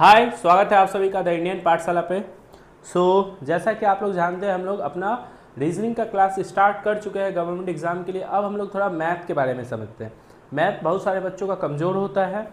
हाय, स्वागत है आप सभी का द इंडियन पाठशाला पे। जैसा कि आप लोग जानते हैं, हम लोग अपना रीजनिंग का क्लास स्टार्ट कर चुके हैं गवर्नमेंट एग्जाम के लिए। अब हम लोग थोड़ा मैथ के बारे में समझते हैं। मैथ बहुत सारे बच्चों का कमज़ोर होता है,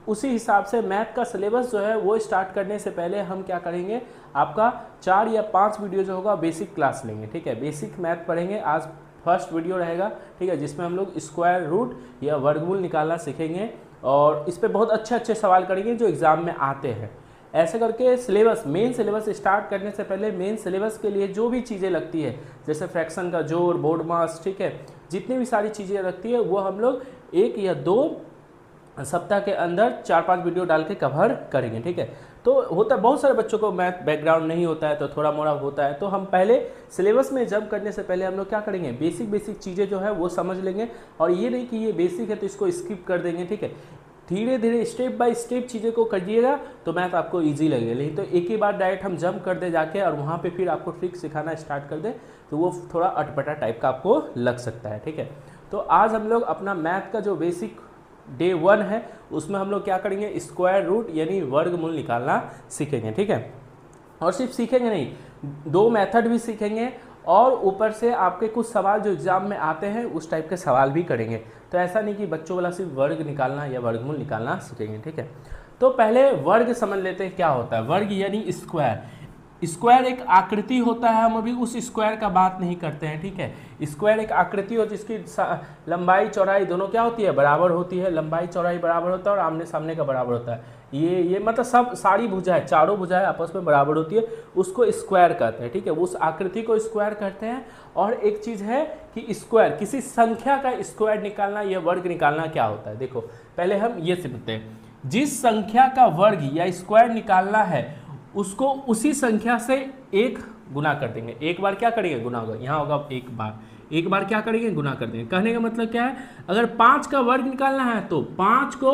उसी हिसाब से मैथ का सिलेबस जो है वो स्टार्ट करने से पहले हम क्या करेंगे, आपका 4 या 5 वीडियो जो होगा बेसिक क्लास लेंगे। ठीक है, बेसिक मैथ पढ़ेंगे। आज फर्स्ट वीडियो रहेगा, ठीक है, जिसमें हम लोग स्क्वायर रूट या वर्गमूल निकालना सीखेंगे और इस पे बहुत अच्छे अच्छे सवाल करेंगे जो एग्ज़ाम में आते हैं। ऐसे करके सिलेबस, मेन सिलेबस स्टार्ट करने से पहले मेन सिलेबस के लिए जो भी चीज़ें लगती है, जैसे फ्रैक्शन का जोड़, बोर्ड मास, ठीक है, जितनी भी सारी चीज़ें लगती है वो हम लोग 1 या 2 सप्ताह के अंदर 4-5 वीडियो डाल के कवर करेंगे। ठीक है, तो होता है बहुत सारे बच्चों को मैथ बैकग्राउंड नहीं होता है, तो थोड़ा मोड़ा होता है, तो हम पहले सिलेबस में जंप करने से पहले हम लोग क्या करेंगे, बेसिक चीज़ें जो है वो समझ लेंगे। और ये नहीं कि ये बेसिक है तो इसको स्किप कर देंगे। ठीक है, धीरे धीरे स्टेप बाय स्टेप चीज़ें को करिएगा तो मैथ आपको इजी लगेगा। नहीं तो एक ही बार डायरेक्ट हम जंप कर दे जाके और वहाँ पे फिर आपको ट्रिक सिखाना स्टार्ट कर दे तो वो थोड़ा अटपटा टाइप का आपको लग सकता है। ठीक है, तो आज हम लोग अपना मैथ का जो बेसिक डे 1 है उसमें हम लोग क्या करेंगे, स्क्वायर रूट यानी वर्गमूल निकालना सीखेंगे। ठीक है, और सिर्फ सीखेंगे नहीं, 2 मेथड भी सीखेंगे और ऊपर से आपके कुछ सवाल जो एग्जाम में आते हैं उस टाइप के सवाल भी करेंगे। तो ऐसा नहीं कि बच्चों वाला सिर्फ वर्ग निकालना या वर्गमूल निकालना सीखेंगे। ठीक है, तो पहले वर्ग समझ लेते हैं क्या होता है। वर्ग यानी स्क्वायर। स्क्वायर एक आकृति होता है, हम अभी उस स्क्वायर का बात नहीं करते हैं। ठीक है, स्क्वायर एक आकृति हो जिसकी लंबाई चौड़ाई दोनों क्या होती है, बराबर होती है। लंबाई चौड़ाई बराबर होता है और आमने सामने का बराबर होता है। ये मतलब सब सारी भुजाएं, चारों भुजाएं आपस में बराबर होती है, उसको स्क्वायर कहते हैं। ठीक है, उस आकृति को स्क्वायर कहते हैं। और एक चीज़ है कि स्क्वायर, किसी संख्या का स्क्वायर निकालना या वर्ग निकालना क्या होता है। देखो पहले हम ये समझते हैं, जिस संख्या का वर्ग या स्क्वायर निकालना है उसको उसी संख्या से 1 गुना कर देंगे। एक बार क्या करेंगे, गुना होगा, यहाँ होगा एक बार क्या करेंगे, गुना कर देंगे। कहने का मतलब क्या है, अगर 5 का वर्ग निकालना है तो 5 को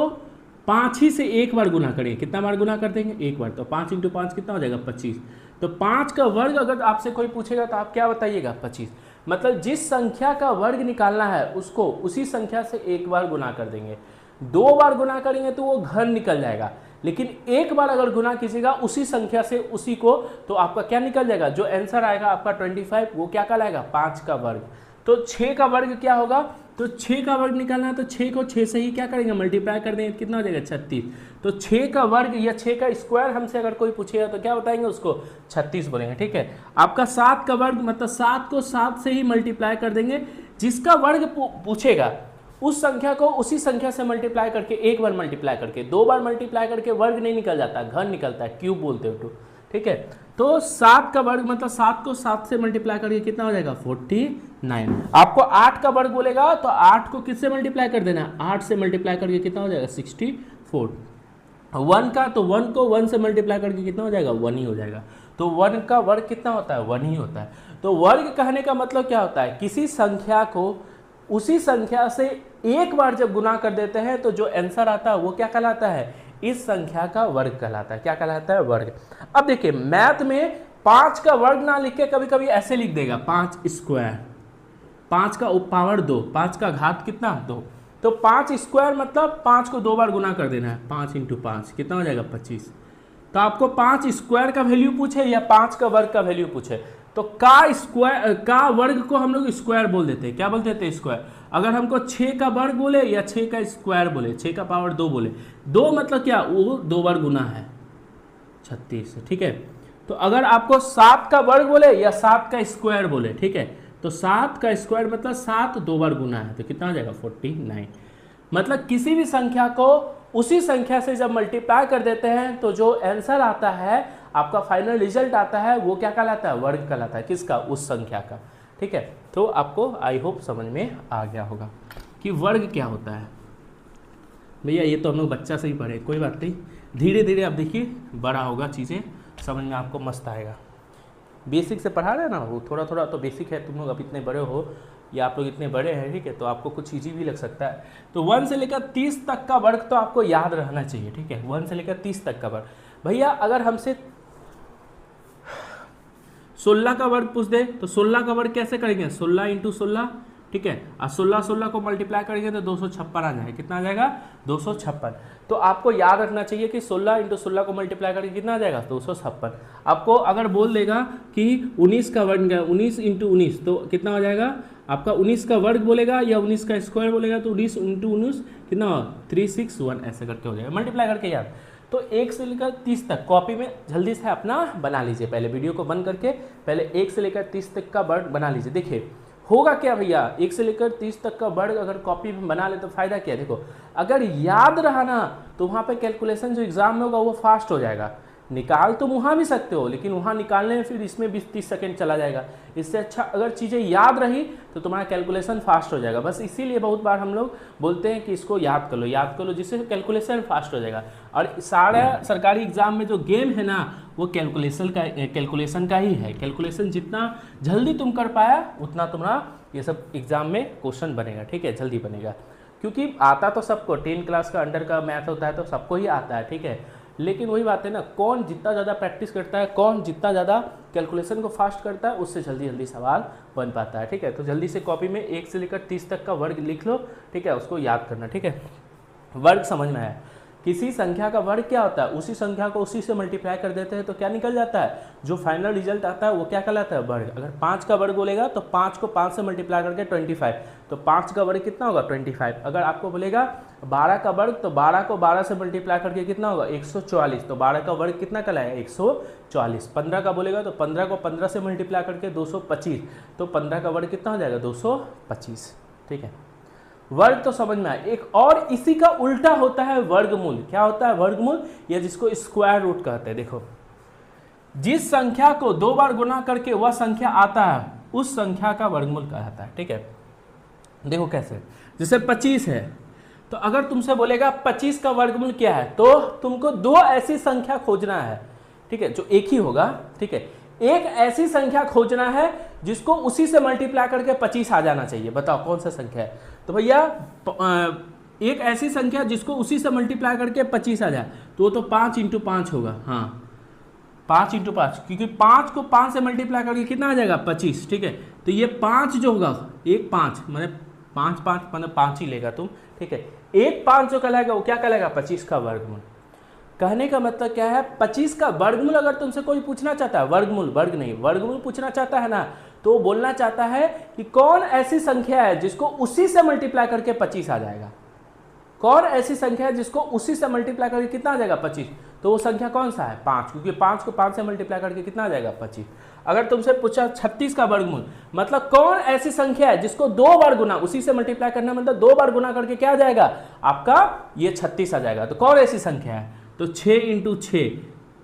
5 ही से 1 बार गुना करेंगे। कितना बार गुना कर देंगे, 1 बार। तो 5 × 5 कितना हो जाएगा, 25। तो 5 का वर्ग अगर आपसे कोई पूछेगा तो आप क्या बताइएगा, 25। मतलब जिस संख्या का वर्ग निकालना है उसको उसी संख्या से 1 बार गुना कर देंगे। 2 बार गुना करेंगे तो वो घर निकल जाएगा, लेकिन 1 बार अगर गुना कीजिएगा उसी संख्या से उसी को, तो आपका क्या निकल जाएगा, जो आंसर आएगा आपका 25, वो क्या कहलाएगा, 5 का वर्ग। तो 6 का वर्ग क्या होगा, तो 6 का वर्ग निकालना है तो 6 को 6 से ही क्या करेंगे, मल्टीप्लाई कर देंगे, कितना हो जाएगा, 36। तो 6 का वर्ग या 6 का स्क्वायर हमसे अगर कोई पूछेगा तो क्या बताएंगे, उसको 36 बोलेंगे। ठीक है, आपका 7 का वर्ग मतलब 7 को 7 से ही मल्टीप्लाई कर देंगे। जिसका वर्ग पूछेगा उस संख्या को उसी संख्या से मल्टीप्लाई करके, 1 बार मल्टीप्लाई करके, 2 बार मल्टीप्लाई करके वर्ग नहीं निकल जाता, घर निकलता है, क्यूब बोलते हो तो। ठीक है, तो 7 का वर्ग मतलब 7 को 7 से मल्टीप्लाई करके कितना हो जाएगा, 49। आपको 8 का वर्ग बोलेगा तो 8 को किससे मल्टीप्लाई कर देना, 8 से मल्टीप्लाई करके कितना हो जाएगा, 64। 1 का, तो 1 को 1 से मल्टीप्लाई करके कितना हो जाएगा, 1 ही हो जाएगा। तो 1 का वर्ग कितना होता है, 1 ही होता है। तो वर्ग कहने का मतलब क्या होता है, किसी संख्या को उसी संख्या से 1 बार जब गुना कर देते हैं तो जो आंसर आता है वो क्या कहलाता है, इस संख्या का वर्ग कहलाता है। क्या कहलाता है, वर्ग। अब देखिए मैथ में 5 का वर्ग ना लिख के कभी कभी ऐसे लिख देगा, 5 स्क्वायर, 5 का पावर 2, 5 का घात कितना, 2। तो 5 स्क्वायर मतलब 5 को 2 बार गुना कर देना है, 5 × 5 कितना हो जाएगा, 25। तो आपको 5 स्क्वायर का वैल्यू पूछे या 5 का वर्ग का वैल्यू पूछे तो का वर्ग को हम लोग स्क्वायर बोल देते हैं। क्या बोल देते हैं, स्क्वायर। अगर हमको 6 का वर्ग बोले या 6 का स्क्वायर बोले, 6 का पावर 2 बोले, 2 मतलब क्या, वो 2 बार गुना है, 36। ठीक है, तो अगर आपको 7 का वर्ग बोले या 7 का स्क्वायर बोले, ठीक है, तो 7 का स्क्वायर मतलब 7 2 बार गुना है, तो कितना हो जाएगा, 49। मतलब किसी भी संख्या को उसी संख्या से जब मल्टीप्लाई कर देते हैं तो जो आंसर आता है, आपका फाइनल रिजल्ट आता है, वो क्या कहलाता है, वर्ग कहलाता है। किसका, उस संख्या का। ठीक है, तो आपको आई होप समझ में आ गया होगा कि वर्ग क्या होता है। भैया ये तो हम लोग बच्चा से ही पढ़े, कोई बात नहीं, धीरे धीरे आप देखिए बड़ा होगा, चीज़ें समझ में आपको मस्त आएगा। बेसिक से पढ़ा रहे हैं ना, वो थोड़ा थोड़ा तो बेसिक है। तुम लोग अब इतने बड़े हो या आप लोग इतने बड़े हैं, ठीक है, तो आपको कुछ ईजी भी लग सकता है। तो 1 से लेकर 30 तक का वर्ग तो आपको याद रहना चाहिए। ठीक है, 1 से लेकर 30 तक का वर्ग। भैया अगर हमसे 16 का वर्ग पूछ दे तो 16 का वर्ग कैसे करेंगे, 16 × 16 ठीक है। और 16 को मल्टीप्लाई करेंगे तो 256 आ जाएगा। कितना आ जाएगा? 256। तो आपको याद रखना चाहिए कि 16 × 16 को मल्टीप्लाई करके कितना आ जाएगा? 256। आपको अगर बोल देगा कि 19 का वर्ग 19 × 19 तो कितना हो जाएगा आपका? 19 का वर्ग बोलेगा या 19 का स्क्वायर बोलेगा तो 19 × 19 कितना हो? 361 ऐसे करके हो जाएगा, मल्टीप्लाई करके याद। तो 1 से लेकर 30 तक कॉपी में जल्दी से अपना बना लीजिए। पहले वीडियो को बंद करके पहले 1 से लेकर 30 तक का वर्ग बना लीजिए। देखिए होगा क्या भैया, 1 से लेकर 30 तक का वर्ग अगर कॉपी में बना ले तो फायदा क्या है? देखो अगर याद रहा ना तो वहाँ पे कैलकुलेशन जो एग्जाम में होगा वो फास्ट हो जाएगा। निकाल तो वहाँ भी सकते हो लेकिन वहाँ निकालने में फिर इसमें 20-30 सेकंड चला जाएगा। इससे अच्छा अगर चीज़ें याद रही तो तुम्हारा कैलकुलेशन फास्ट हो जाएगा। बस इसीलिए बहुत बार हम लोग बोलते हैं कि इसको याद कर लो जिससे कैलकुलेशन फास्ट हो जाएगा। और सारा सरकारी एग्जाम में जो गेम है ना वो कैलकुलेशन का ही है। कैलकुलेशन जितना जल्दी तुम कर पाया उतना तुम्हारा ये सब एग्जाम में क्वेश्चन बनेगा, ठीक है, जल्दी बनेगा। क्योंकि आता तो सबको 10 क्लास का अंडर का मैथ होता है तो सबको ही आता है, ठीक है। लेकिन वही बात है ना, कौन जितना ज़्यादा प्रैक्टिस करता है, कौन जितना ज़्यादा कैलकुलेशन को फास्ट करता है उससे जल्दी जल्दी सवाल बन पाता है, ठीक है। तो जल्दी से कॉपी में 1 से लेकर 30 तक का वर्ग लिख लो, ठीक है, उसको याद करना, ठीक है। वर्ग समझ में आया? किसी संख्या का वर्ग क्या होता है? उसी संख्या को उसी से मल्टीप्लाई कर देते हैं तो क्या निकल जाता है? जो फाइनल रिजल्ट आता है वो क्या कहलाता है? वर्ग। अगर 5 का वर्ग बोलेगा तो 5 को 5 से मल्टीप्लाई करके 25, तो 5 का वर्ग कितना होगा? 25। अगर आपको बोलेगा 12 का वर्ग तो 12 को 12 से मल्टीप्लाई करके कितना होगा? 144, तो 12 का वर्ग कितना कहलाएगा? 144। 15 का बोलेगा तो 15 को 15 से मल्टीप्लाई करके 225, तो 15 का वर्ग कितना हो जाएगा? 225, ठीक है। वर्ग तो समझ में आया। एक और इसी का उल्टा होता है वर्गमूल। क्या होता है वर्गमूल? या जिसको स्क्वायर रूट कहते हैं। देखो जिस संख्या को 2 बार गुना करके वह संख्या आता है उस संख्या का वर्गमूल कहलाता है, ठीक है। देखो कैसे, जैसे 25 है तो अगर तुमसे बोलेगा 25 का वर्गमूल क्या है तो तुमको 2 ऐसी संख्या खोजना है, ठीक है, जो एक ही होगा, ठीक है। एक ऐसी संख्या खोजना है जिसको उसी से मल्टीप्लाई करके 25 आ जाना चाहिए। बताओ कौन सा संख्या है? तो भैया एक ऐसी संख्या जिसको उसी से मल्टीप्लाई करके 25 आ जाए तो वो तो 5 × 5 होगा। हाँ 5 × 5, क्योंकि 5 को 5 से मल्टीप्लाई करके कितना आ जाएगा? 25, ठीक है। तो ये 5 जो होगा, एक 5 मैंने 5 मतलब 5 ही लेगा तुम, ठीक है। एक 5 जो कहलाएगा वो क्या कहलाएगा? 25 का वर्गमूल। कहने का मतलब क्या है? 25 का वर्गमूल अगर तुमसे कोई पूछना चाहता है, वर्गमूल, वर्ग नहीं, वर्गमूल पूछना चाहता है ना, तो बोलना चाहता है कि कौन ऐसी संख्या है जिसको उसी से मल्टीप्लाई करके 25 आ जाएगा। कौन ऐसी संख्या है जिसको उसी से मल्टीप्लाई करके कितना आ जाएगा? 25। तो वो संख्या कौन सा है? 5, क्योंकि 5 को 5 से मल्टीप्लाई करके कितना आ जाएगा? 25। अगर तुमसे पूछा 36 का वर्गमूल, मतलब कौन ऐसी संख्या है जिसको 2 बार गुना, उसी से मल्टीप्लाई करना मतलब 2 बार गुना करके क्या आ जाएगा? आपका ये 36 आ जाएगा। तो कौन ऐसी संख्या है? तो 6 × 6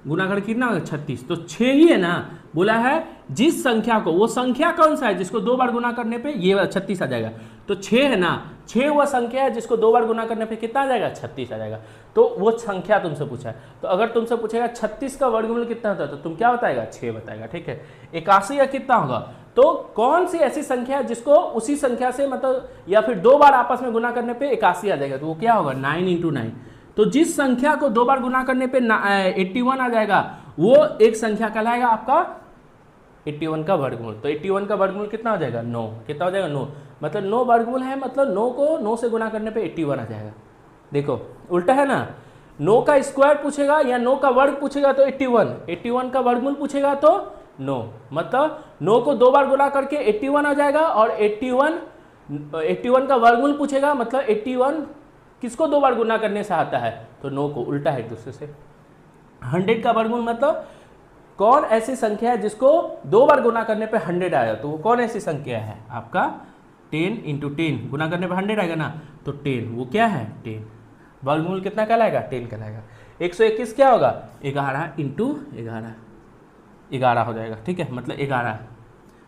गुना करके कितना होगा? 36। तो 6 ही है ना। बोला है जिस संख्या को, वो संख्या कौन सा है जिसको 2 बार गुना करने पे ये 36 आ जाएगा। तो 6 है ना, 6 वह संख्या है जिसको 2 बार गुना करने पे कितना आ जाएगा? 36 आ जाएगा। तो वो संख्या तुमसे पूछा है। तो अगर तुमसे पूछेगा 36 का वर्गमूल कितना होता है तो तुम क्या बताएगा? 6 बताएगा, ठीक है। 81 या कितना होगा? तो कौन सी ऐसी संख्या है जिसको उसी संख्या से मतलब या फिर 2 बार आपस में गुना करने पे 81 आ जाएगा, तो वो क्या होगा? 9 × 9। तो जिस संख्या को 2 बार गुना करने पे 81 आ जाएगा वो एक संख्या कहलाएगा आपका 81 का वर्गमूल। तो 81 का वर्गमूल कितना हो जाएगा? 9। कितना हो जाएगा? 9। मतलब 9 वर्गमूल है, मतलब 9 को 9 से गुना करने पे 81 आ जाएगा। देखो उल्टा है ना, 9 का स्क्वायर पूछेगा या 9 का वर्ग पूछेगा तो 81 का वर्गमूल पूछेगा तो 9, मतलब 9 को 2 बार गुना करके 81 आ जाएगा। और 81 का वर्गमूल पूछेगा मतलब 81 किसको 2 बार गुना करने से आता है? तो 9 को। उल्टा है एक दूसरे से। 100 का वर्गमूल मतलब कौन ऐसी संख्या है जिसको 2 बार गुना करने पे 100 आया, तो वो कौन ऐसी संख्या है? आपका 10 × 10 गुना करने पे 100 आएगा ना, तो 10 वो क्या है? 10। वर्गमूल कितना कहलाएगा? 10 कहलाएगा। 121 क्या होगा? 11 × 11 हो जाएगा, ठीक है, मतलब 11।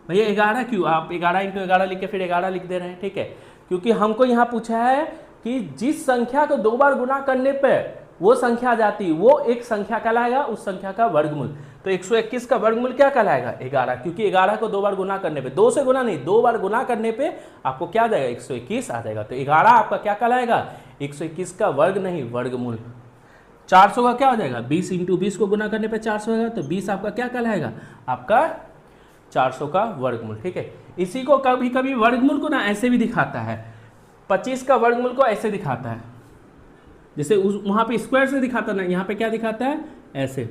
भैया 11 क्यों? आप 11 × 11 लिख के फिर 11 लिख दे रहे हैं, ठीक है, क्योंकि हमको यहाँ पूछा है कि जिस संख्या को 2 बार गुना करने पे वो संख्या आ जाती वो एक संख्या कहलाएगा, उस संख्या का वर्गमूल। तो 121 का वर्गमूल क्या कहलाएगा? 11, क्योंकि 11 को 2 बार गुना करने पे, 2 से गुना नहीं 2 बार गुना करने पे आपको क्या आ जाएगा? 121 आ जाएगा। तो 11 आपका क्या कहलाएगा? 121 का वर्ग नहीं, वर्गमूल। 400 का क्या हो जाएगा? 20 × 20 को गुना करने पे 400 होगा, तो 20 आपका क्या कहलाएगा? आपका 400 का वर्गमूल, ठीक है। इसी को कभी कभी वर्गमूल को ना ऐसे भी दिखाता है, 25 का वर्गमूल को ऐसे दिखाता है, जैसे वहाँ पे स्क्वायर से दिखाता ना, यहाँ पे क्या दिखाता है, ऐसे।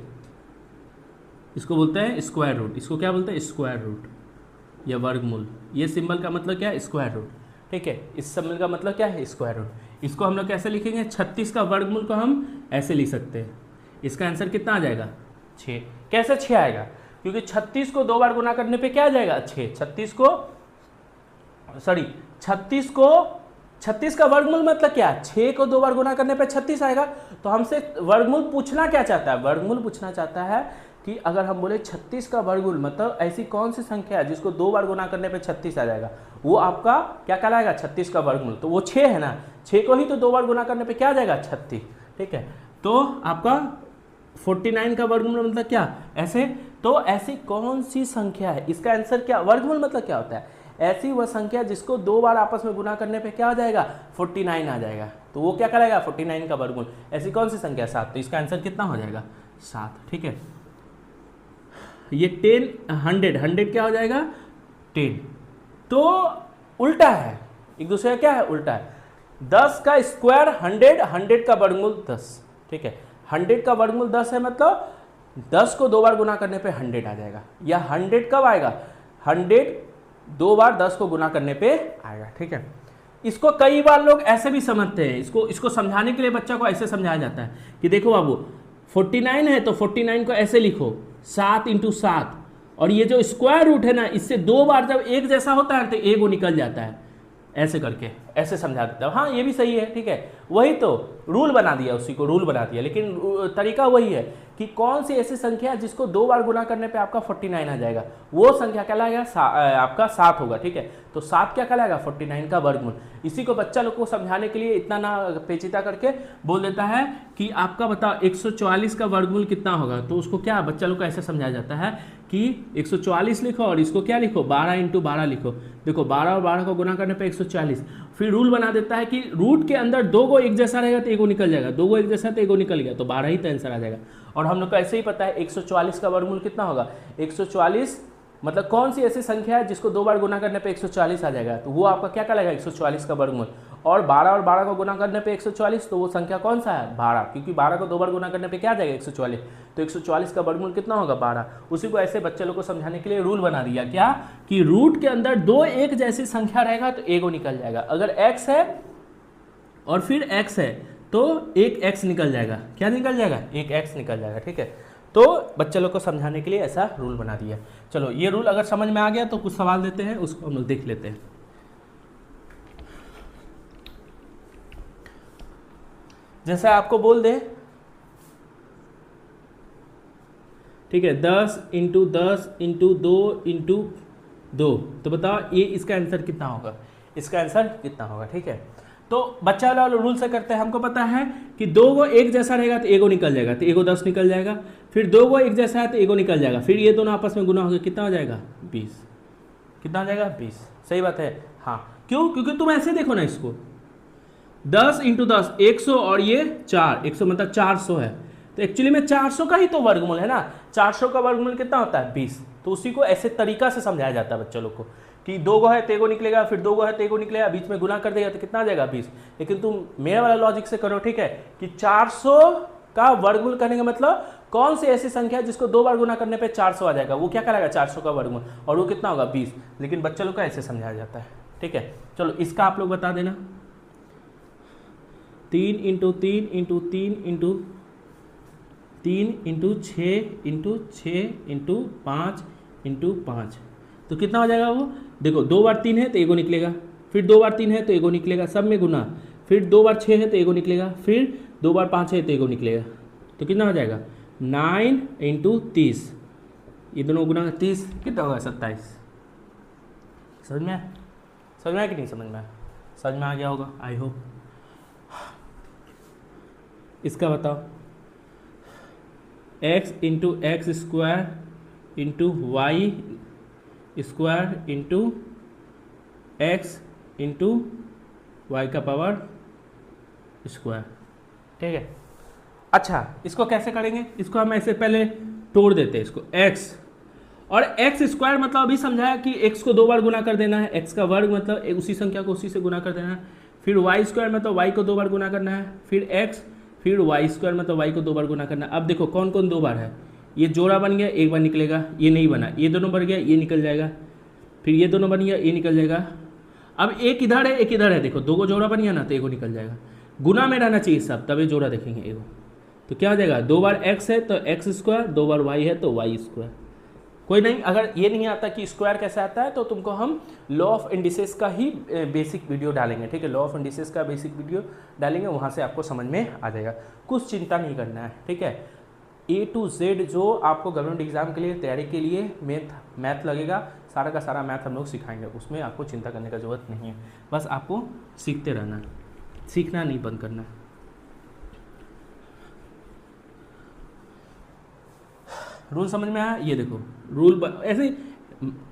इसको बोलते हैं स्क्वायर रूट। इसको क्या बोलते हैं, स्क्वायर रूट या वर्गमूल। ये सिंबल का मतलब क्या है, स्क्वायर रूट, ठीक है। इस सिंबल का मतलब क्या है, स्क्वायर रूट। इसको हम लोग कैसे लिखेंगे, 36 का वर्गमूल को हम ऐसे लिख सकते हैं। इसका आंसर कितना आ जाएगा, 6। कैसे 6 आएगा, क्योंकि 36 को 2 बार गुना करने पे क्या आ जाएगा, 6। 36 का वर्गमूल मतलब क्या, 6 को 2 बार गुना करने पे 36 आएगा। तो हमसे वर्गमूल पूछना क्या चाहता है, वर्गमूल पूछना चाहता है कि अगर हम बोले 36 का वर्गमूल मतलब ऐसी कौन सी संख्या है जिसको 2 बार गुना करने पे 36 आ जाएगा, वो आपका क्या कहलाएगा, 36 का वर्गमूल। तो वो 6 है ना, 6 को ही तो 2 बार गुना करने पे क्या आ जाएगा, 36, ठीक है। तो आपका 49 का वर्गमूल मतलब क्या, ऐसे। तो ऐसी कौन सी संख्या है, इसका आंसर क्या, वर्गमूल मतलब क्या होता है, ऐसी वह संख्या जिसको 2 बार आपस में गुना करने पे क्या आ जाएगा, 49 आ जाएगा। तो वो क्या कराएगा, 49 का वर्गमूल। ऐसी कौन सी संख्या, 7। तो इसका आंसर कितना हो जाएगा, 7, ठीक है। ये 10, 100 क्या हो जाएगा, 10। तो उल्टा है, एक दूसरे का क्या है, उल्टा है। 10 का स्क्वायर 100, 100 का वर्गमूल 10, ठीक है। 100 का वर्गमूल 10 है, मतलब 10 को 2 बार गुना करने पे 100 आ जाएगा। या 100 कब आएगा, 100 2 बार 10 को गुना करने पे आएगा, ठीक है। इसको कई बार लोग ऐसे भी समझते हैं, इसको समझाने के लिए बच्चा को ऐसे समझाया जाता है कि देखो बाबू 49 है तो 49 को ऐसे लिखो 7 × 7, और ये जो स्क्वायर रूट है ना, इससे 2 बार जब एक जैसा होता है तो एक वो निकल जाता है, ऐसे करके ऐसे समझा देता है। हाँ ये भी सही है, ठीक है, वही तो रूल बना दिया, उसी को रूल बना दिया, लेकिन तरीका वही है कि कौन सी ऐसी संख्या है जिसको 2 बार गुना करने पे आपका 49 आ जाएगा, वो संख्या कहलाएगा आपका 7 होगा, ठीक है। तो 7 क्या कहलाएगा, 49 का वर्गमूल। इसी को बच्चा लोग को समझाने के लिए इतना ना पेचीदा करके बोल देता है कि आपका बताओ 144 का वर्गमूल कितना होगा। तो उसको क्या बच्चा लोग को ऐसे समझाया जाता है कि 144 लिखो और इसको क्या लिखो, 12 × 12 लिखो। देखो 12 और 12 को गुना करने पे 140। फिर रूल बना देता है कि रूट के अंदर 2 को एक जैसा रहेगा तो 1 निकल जाएगा, 2 को एक जैसा तो 1 निकल गया, तो 12 ही तो आंसर आ जाएगा। और हम लोग को ऐसे ही पता है 144 का वर्गमूल कितना होगा, 144 मतलब कौन सी ऐसी संख्या है जिसको 2 बार गुना करने पे 140 आ जाएगा, तो वो आपका क्या कहलाएगा, 144 का वर्गमूल। और 12 को गुना करने पे 140, तो वो संख्या कौन सा है, 12, क्योंकि 12 को 2 बार गुना करने पे क्या आ जाएगा, 144। तो 144 का वर्गमूल कितना होगा, 12। उसी को ऐसे बच्चे लोग को समझाने के लिए रूल बना दिया क्या, कि रूट के अंदर 2 एक जैसी संख्या रहेगा तो एक निकल जाएगा। अगर x है और फिर x है तो एक x निकल जाएगा, क्या निकल जाएगा, एक x निकल जाएगा, ठीक है। तो बच्चे लोग को समझाने के लिए ऐसा रूल बना दिया। चलो ये रूल अगर समझ में आ गया तो कुछ सवाल देते हैं, उसको हम लोग देख लेते हैं। जैसा आपको बोल दे, ठीक है, 10 × 10 × 2 × 2, तो बताओ ये इसका आंसर कितना होगा, इसका आंसर कितना होगा, ठीक है। तो बच्चा वाला रूल से करते हैं, हमको पता है कि 2 को एक जैसा रहेगा तो एगो निकल जाएगा, तो एगो 10 निकल जाएगा। फिर 2 को एक जैसा है तो एगो निकल जाएगा, फिर ये दोनों आपस में गुना हो गया, कितना हो जाएगा, 20। कितना हो जाएगा, 20। सही बात है, हाँ। क्यों, क्योंकि तुम ऐसे देखो ना, इसको 10 × 10 100 और ये 4, 100 मतलब 400 है, तो एक्चुअली में 400 का ही तो वर्गमूल है ना। 400 का वर्गमूल कितना होता है, 20। तो उसी को ऐसे तरीका से समझाया जाता है बच्चों लोग को कि 2 को है तो एगो निकलेगा, फिर 2 को है तो एगो निकलेगा, बीच में गुना कर देगा तो कितना आ जाएगा, 20। लेकिन तुम मेरा वाला लॉजिक से करो, ठीक है, कि 400 का वर्गमूल करने का मतलब कौन सी ऐसी संख्या है जिसको 2 बार गुना करने पे 400 आ जाएगा, वो क्या कहलाएगा, 400 का वर्गमूल, और वो कितना होगा, 20। लेकिन बच्चों लोग को ऐसे समझाया जाता है, ठीक है। चलो इसका आप लोग बता देना, 3 × 3 × 3 × 3 × 6 × 6 × 5 × 5, तो कितना हो जाएगा वो, देखो 2 बार 3 है तो एगो निकलेगा, फिर 2 बार 3 है तो एगो निकलेगा, सब में गुना, फिर 2 बार 6 है तो एगो निकलेगा, फिर 2 बार 5 है तो एगो निकलेगा, तो कितना हो जाएगा, 9 × 30, ये दोनों गुना 30 कितना होगा, 27। समझ में आया कि नहीं समझ में आया, समझ में आ गया होगा, आई होप। इसका बताओ, x × x² × y² × x × y का पावर स्क्वायर, ठीक है। अच्छा इसको कैसे करेंगे, इसको हम ऐसे पहले तोड़ देते हैं, इसको x और एक्स स्क्वायर मतलब अभी समझाया कि एक्स को 2 बार गुना कर देना है, एक्स का वर्ग मतलब उसी संख्या को उसी से गुना कर देना है। फिर वाई स्क्वायर मतलब वाई को 2 बार गुना करना है, फिर एक्स, फिर वाई स्क्वायर मतलब वाई को 2 बार गुना करना है। अब देखो कौन कौन 2 बार है, ये जोड़ा बन गया, एक बार निकलेगा, ये नहीं बना, ये दोनों बन गया, ये निकल जाएगा, फिर ये दोनों बन गया, ये निकल जाएगा। अब एक इधर है एक इधर है, देखो 2 को जोड़ा बन गया ना, तो एगो निकल जाएगा। गुना में रहना चाहिए सब, तभी जोड़ा देखेंगे एगो। तो क्या हो जाएगा, 2 बार एक्स है तो एक्स स्क्वायर, 2 बार वाई है तो वाई स्क्वायर। कोई नहीं, अगर ये नहीं आता कि स्क्वायर कैसे आता है तो तुमको हम लॉ ऑफ इंडिसेस का ही बेसिक वीडियो डालेंगे, ठीक है। लॉ ऑफ इंडिसेस का बेसिक वीडियो डालेंगे, वहाँ से आपको समझ में आ जाएगा। कुछ चिंता नहीं करना है, ठीक है। A to Z जो आपको गवर्नमेंट एग्जाम के लिए तैयारी के लिए मैथ लगेगा, सारा का सारा मैथ हम लोग सिखाएंगे, उसमें आपको चिंता करने का जरूरत नहीं है। बस आपको सीखते रहना है, सीखना नहीं बंद करना है। रूल समझ में आया, ये देखो रूल ऐसे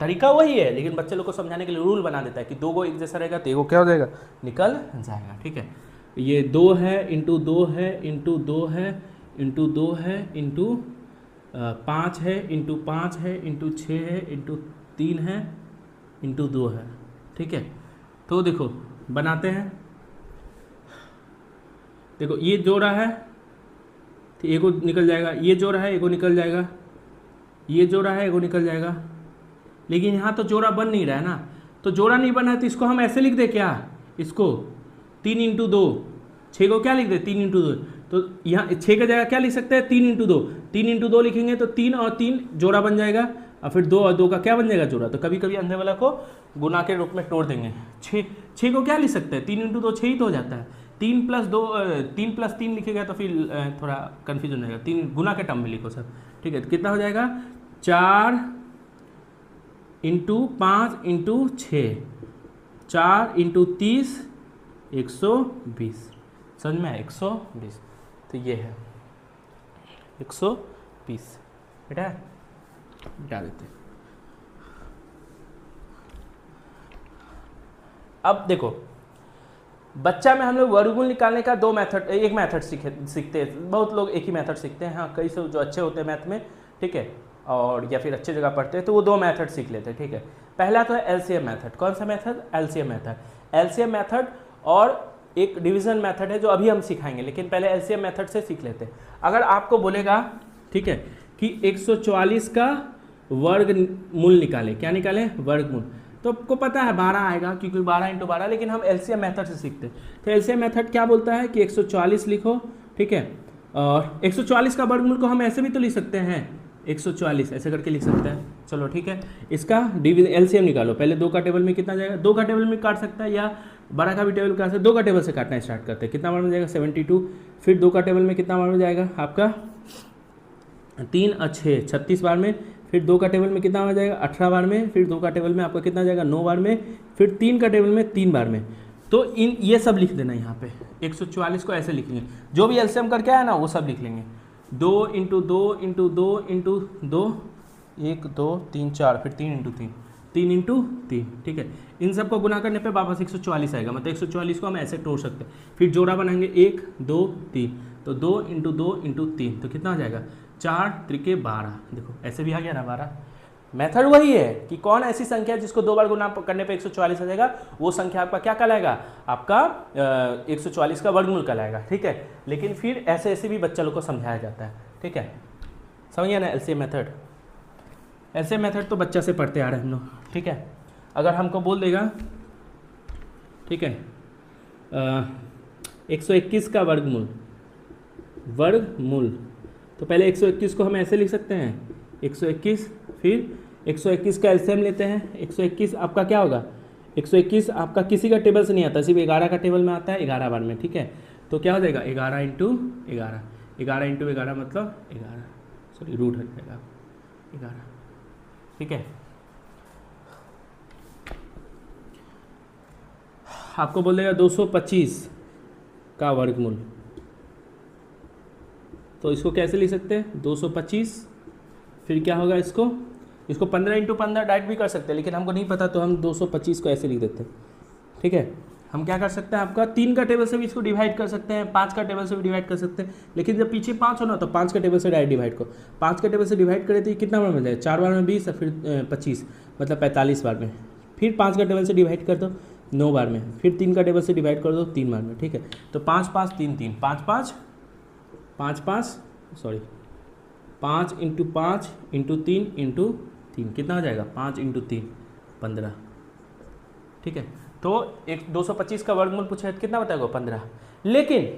तरीका वही है, लेकिन बच्चे लोग को समझाने के लिए रूल बना देता है कि 2 को एक जैसा रहेगा तो एगो क्या हो जाएगा, निकल जाएगा, ठीक है। ये 2 है इंटू 2 है इंटू 2 है इंटू 2 है इंटू 5 है इंटू 5 है इंटू 6 है इंटू 3 है इंटू 2 है, ठीक है। तो देखो बनाते हैं, देखो ये जोड़ा है तो एगो निकल जाएगा, ये जोड़ा है एगो निकल जाएगा, ये जोड़ा है एगो निकल जाएगा। लेकिन यहाँ तो जोड़ा बन नहीं रहा है ना, तो जोड़ा नहीं बना है तो इसको हम ऐसे लिख दे क्या, इसको 3 इंटू 2, 6 को क्या लिख दे 3 इंटू 2, तो यहाँ 6 का जगह क्या लिख सकते हैं 3 इंटू 2, 3 इंटू 2 लिखेंगे तो 3 और 3 जोड़ा बन जाएगा, और फिर 2 और 2 का क्या बन जाएगा जोड़ा। तो कभी कभी अंधे वाला को गुना के रूप में तोड़ देंगे। 6 को क्या लिख सकते हैं 3 इंटू 2 6 ही तो हो जाता है, 3 प्लस 3 लिखेगा तो फिर थोड़ा कन्फ्यूजन हो जाएगा, 3 गुना के टर्म में लिखो सर, ठीक है। तो कितना हो जाएगा 4 इंटू 5 इंटू 6, 4 इंटू 30 120, समझ में 120, तो ये है 120, बेटा मिटा देते हैं। अब देखो बच्चा में हम लोग वर्गमूल निकालने का एक मेथड सीखते हैं, बहुत लोग एक ही मेथड सीखते हैं, हाँ कई से जो अच्छे होते हैं मैथ में, ठीक है, और या फिर अच्छे जगह पढ़ते हैं तो वो 2 मेथड सीख लेते हैं, ठीक है। पहला तो है एलसीएम मेथड। कौन सा method, LCM method. LCM method और एक डिवीजन मेथड है जो अभी हम सिखाएंगे, लेकिन पहले एलसीएम मेथड से सीख लेते हैं। अगर आपको बोलेगा, ठीक है, कि 144 का वर्गमूल निकाले, क्या निकाले वर्गमूल, तो आपको पता है 12 आएगा क्योंकि 12 इंटू 12, लेकिन हम एलसीएम मेथड से सीखते हैं। तो एलसीएम मेथड क्या बोलता है कि 144 लिखो, ठीक है, और 144 का वर्गमूल को हम ऐसे भी तो लिख सकते हैं, 144 ऐसे करके लिख सकते हैं, चलो ठीक है। इसका डिवीजन एलसीएम निकालो, पहले 2 का टेबल में कितना जाएगा, 2 का टेबल में काट सकता है या 12 का भी टेबल काट सकता है, 2 का टेबल से काटना स्टार्ट करते हैं, कितना बार में जाएगा 72, फिर 2 का टेबल में कितना बार में जाएगा आपका 3 और 6 36 बार में, फिर 2 का टेबल में कितना बार जाएगा 18 बार में, फिर 2 का टेबल में आपका कितना जाएगा 9 बार में, फिर 3 का टेबल में 3 बार में। तो ये सब लिख देना यहाँ पे, 144 को ऐसे लिखेंगे, जो भी एलसीएम करके आया ना वो सब लिख लेंगे, 2 इंटू 2 इंटू 2 इंटू 2, 1 2 3 4, फिर 3 इंटू 3, 3 इंटू 3, ठीक है। इन सब को गुना करने पे वापस 144 आएगा, मतलब 144 को हम ऐसे तोड़ सकते हैं, फिर जोड़ा बनाएंगे 1 2 3, तो 2 इंटू 2 इंटू 3, तो कितना हो जाएगा 4 त्रिके 12, देखो ऐसे भी आ गया ना 12। मेथड वही है कि कौन ऐसी संख्या है जिसको 2 बार गुना करने पे 144 आ जाएगा, वो संख्या आपका क्या कहलाएगा, आपका 144 का वर्गमूल कहलाएगा, ठीक है। लेकिन फिर ऐसे ऐसे भी बच्चा लोग को समझाया जाता है, ठीक है, समझ गया ना एलसीएम मेथड। एलसीएम मेथड तो बच्चा से पढ़ते आ रहे हैं हम लोग, ठीक है। अगर हमको बोल देगा, ठीक है, 121 का वर्गमूल, तो पहले 121 को हम ऐसे लिख सकते हैं 121, फिर 121 का एलसीएम लेते हैं, 121 आपका क्या होगा, 121 आपका किसी का टेबल से नहीं आता, सिर्फ 11 का टेबल में आता है 11 बार में, ठीक है। तो क्या हो जाएगा 11 इंटू 11, 11 इंटू 11 मतलब 11, सॉरी रूट हट जाएगा 11, ठीक है। आपको बोल देगा 225 का वर्गमूल, तो इसको कैसे लिख सकते हैं 225, फिर क्या होगा इसको 15 इंटू 15 डायरेक्ट भी कर सकते हैं, लेकिन हमको नहीं पता तो हम 225 को ऐसे लिख देते हैं, ठीक है। हम क्या कर सकते हैं, आपका 3 का टेबल से भी इसको डिवाइड कर सकते हैं, 5 का टेबल से भी डिवाइड कर सकते हैं, लेकिन जब पीछे 5 हो ना तो 5 का टेबल से डायरेक्ट डिवाइड करो। 5 के टेबल से डिवाइड करें तो ये कितना बार मिल जाएगा, 4 बार में 20 और फिर 25 मतलब 45 बार में। फिर 5 का टेबल से डिवाइड कर दो 9 बार में, फिर 3 का टेबल से डिवाइड कर दो 3 बार में, ठीक है। तो 5 5 3 3 5 5 5 5 सॉरी 5 इंटू 5 इंटू 3 इंटू 3 कितना हो जाएगा, 5 इंटू 3 15, ठीक है। तो एक 225 का वर्गमूल पूछा है तो कितना बताएगा, 15। लेकिन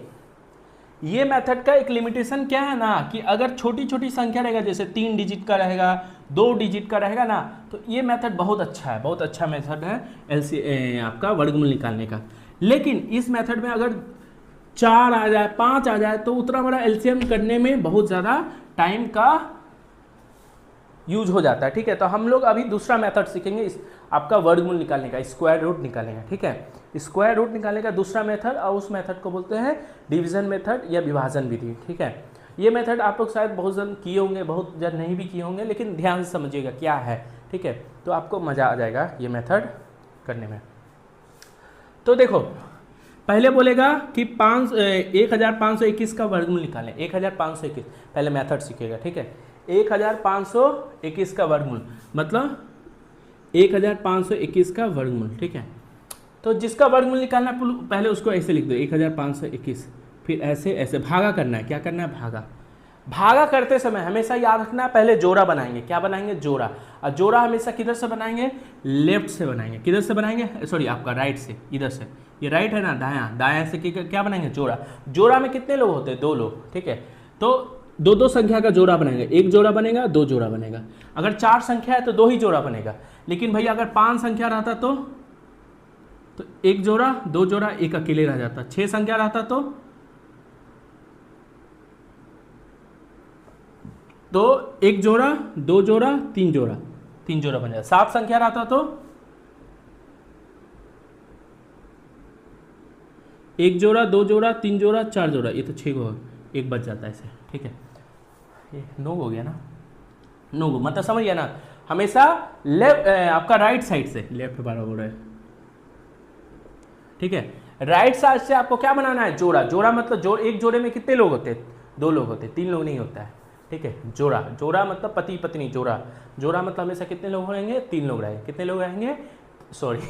ये मेथड का एक लिमिटेशन क्या है ना, कि अगर छोटी छोटी संख्या रहेगा, जैसे 3 डिजिट का रहेगा, 2 डिजिट का रहेगा ना, तो ये मेथड बहुत अच्छा है, बहुत अच्छा मेथड है आपका वर्गमूल निकालने का। लेकिन इस मेथड में अगर 4 आ जाए, 5 आ जाए, तो उतना बड़ा एलसीएम करने में बहुत ज़्यादा टाइम का यूज हो जाता है, ठीक है। तो हम लोग अभी दूसरा मेथड सीखेंगे इस आपका वर्गमूल निकालने का, स्क्वायर रूट निकालने का, ठीक है। स्क्वायर रूट निकालने का दूसरा मेथड, और उस मेथड को बोलते हैं डिवीजन मेथड या विभाजन विधि, ठीक है। ये मेथड आप लोग शायद बहुत जन किए होंगे, बहुत जन नहीं भी किए होंगे, लेकिन ध्यान से समझिएगा क्या है, ठीक है। तो आपको मज़ा आ जाएगा ये मेथड करने में। तो देखो पहले बोलेगा कि 1521 का वर्गमूल निकालें, 1521 पहले मेथड सीखेगा, ठीक है। 1521 का वर्गमूल मतलब 1521 का वर्गमूल, ठीक है। तो जिसका वर्गमूल निकालना पहले उसको ऐसे लिख दो 1521, फिर ऐसे ऐसे भागा करना है। क्या करना है, भागा। भागा करते समय हमेशा याद रखना है पहले जोड़ा बनाएंगे। क्या बनाएंगे, जोड़ा। और जोड़ा हमेशा किधर से बनाएंगे, लेफ्ट से बनाएंगे। किधर से बनाएंगे, सॉरी आपका राइट से, इधर से। ये राइट है ना, दायां, दायां से क्या बनाएंगे, जोड़ा। जोड़ा में कितने लोग होते हैं, 2 लोग, ठीक है। तो 2 संख्या का जोड़ा बनाएंगे, 1 जोड़ा बनेगा, 2 जोड़ा बनेगा। अगर 4 संख्या है तो 2 ही जोड़ा बनेगा। लेकिन भैया अगर 5 संख्या रहता तो 1 जोड़ा, 2 जोड़ा, 1 अकेले रह जाता। 6 संख्या रहता तो 1 जोड़ा, 2 जोड़ा, 3 जोड़ा, 3 जोड़ा बन जाता। 7 संख्या रहता तो 1 जोड़ा, 2 जोड़ा, 3 जोड़ा, 4 जोड़ा, ये तो 6 हो, 1 बच जाता है ऐसे, ठीक है। ये 9 हो गया ना, 9 मतलब समझ गया ना। हमेशा लेफ्ट आपका राइट साइड से, लेफ्ट बार बोल रहा है, ठीक है। राइट साइड से आपको क्या बनाना है, जोड़ा। जोड़ा मतलब एक जोड़े में कितने लोग होते हैं, 2 लोग होते हैं, 3 लोग नहीं होता है, ठीक है। जोड़ा, जोड़ा मतलब पति पत्नी, जोड़ा। जोड़ा मतलब हमेशा कितने लोग रहेंगे, 3 लोग रहेंगे। कितने लोग रहेंगे, सॉरी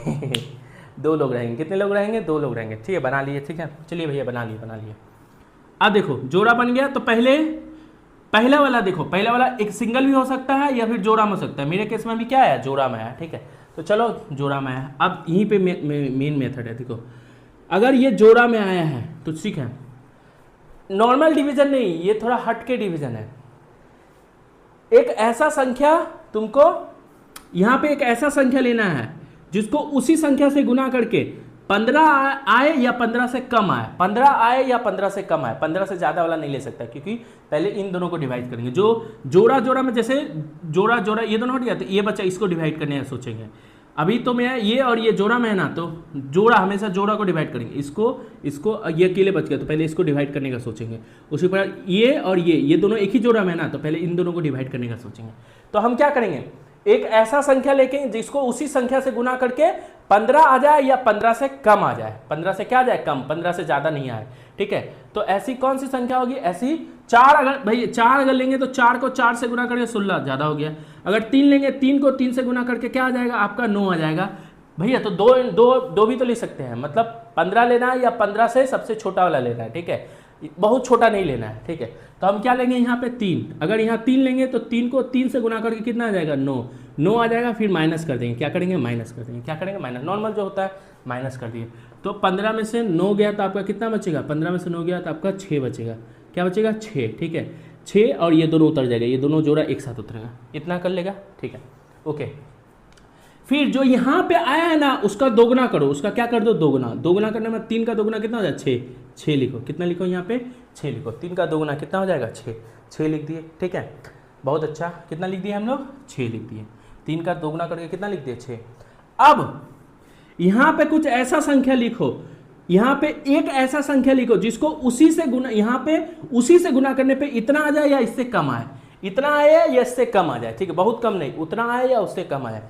2 लोग रहेंगे। कितने लोग रहेंगे, 2 लोग रहेंगे, ठीक है। बना लिए, ठीक है। चलिए भैया बना लिए। अब देखो जोड़ा बन गया, तो पहला वाला देखो, पहला वाला एक सिंगल भी हो सकता है या फिर जोड़ा में हो सकता है। मेरे केस में भी क्या है, जोड़ा में है, ठीक है। तो चलो जोड़ा में है। अब यहीं पे मेन मेथड है, देखो अगर ये जोड़ा में आया है तो ठीक है, नॉर्मल डिवीजन नहीं, ये थोड़ा हट के डिवीजन है। एक ऐसा संख्या तुमको यहां पे एक ऐसा संख्या लेना है जिसको उसी संख्या से गुना करके 15 आए या 15 से कम आए, 15 आए या 15 से कम आए। 15 से ज़्यादा वाला नहीं ले सकता, क्योंकि पहले इन दोनों को डिवाइड करेंगे। जो जोड़ा में जैसे जोड़ा ये दोनों हट गया, तो ये बच्चा इसको डिवाइड करने का सोचेंगे। अभी तो मैं ये और ये जोड़ा में है ना, तो जोड़ा हमेशा जोड़ा को डिवाइड करेंगे। इसको ये अकेले बच गया, तो पहले इसको डिवाइड करने का सोचेंगे। उसी प्रकार ये और ये दोनों एक ही जोड़ा में है ना, तो पहले इन दोनों को डिवाइड करने का सोचेंगे। तो हम क्या करेंगे, एक ऐसा संख्या लेके जिसको उसी संख्या से गुना करके 15 आ जाए या 15 से कम आ जाए। 15 से क्या आ जाए, कम, 15 से ज्यादा नहीं आए, ठीक है। तो ऐसी कौन सी संख्या होगी, ऐसी 4। अगर लेंगे तो 4 को 4 से गुना करके 16 ज्यादा हो गया। अगर 3 लेंगे, 3 को 3 से गुना करके क्या आ जाएगा, आपका 9 आ जाएगा। भैया तो दो भी तो ले सकते हैं, मतलब 15 लेना है या 15 से सबसे छोटा वाला लेना है, ठीक है। बहुत छोटा नहीं लेना है, ठीक है। तो हम क्या लेंगे, यहाँ पे 3। अगर यहाँ 3 लेंगे तो 3 को 3 से गुना करके कितना आ जाएगा, 9 आ जाएगा। फिर माइनस कर देंगे, क्या करेंगे, माइनस कर देंगे। क्या करेंगे, माइनस, नॉर्मल जो होता है माइनस कर दिए। तो 15 में से 9 गया तो आपका कितना बचेगा, 15 में से 9 गया तो आपका 6 बचेगा। क्या बचेगा, 6, ठीक है। 6 और ये दोनों उतर जाएगा, ये दोनों जोड़ा एक साथ उतरेगा, इतना कर लेगा, ठीक है, ओके। फिर जो यहाँ पे आया है ना, उसका दोगुना करो। उसका क्या कर दो, दोगुना करने में 3 का दोगुना कितना हो जाए, 6 लिखो। कितना लिखो यहाँ पे, 6 लिखो। 3 का दोगुना कितना हो जाएगा, 6 लिख दिए, ठीक है। बहुत अच्छा, कितना लिख दिए हम लोग, 6 लिख दिए। 3 का दोगुना करके कितना लिख दिए, 6। अब यहाँ पे कुछ ऐसा संख्या लिखो, यहाँ पे एक ऐसा संख्या लिखो जिसको उसी से गुना, यहाँ पे उसी से गुना करने पे इतना आ जाए या इससे कम आए। इतना आए या इससे कम आ जाए, ठीक है, बहुत कम नहीं, उतना आए या उससे कम आए।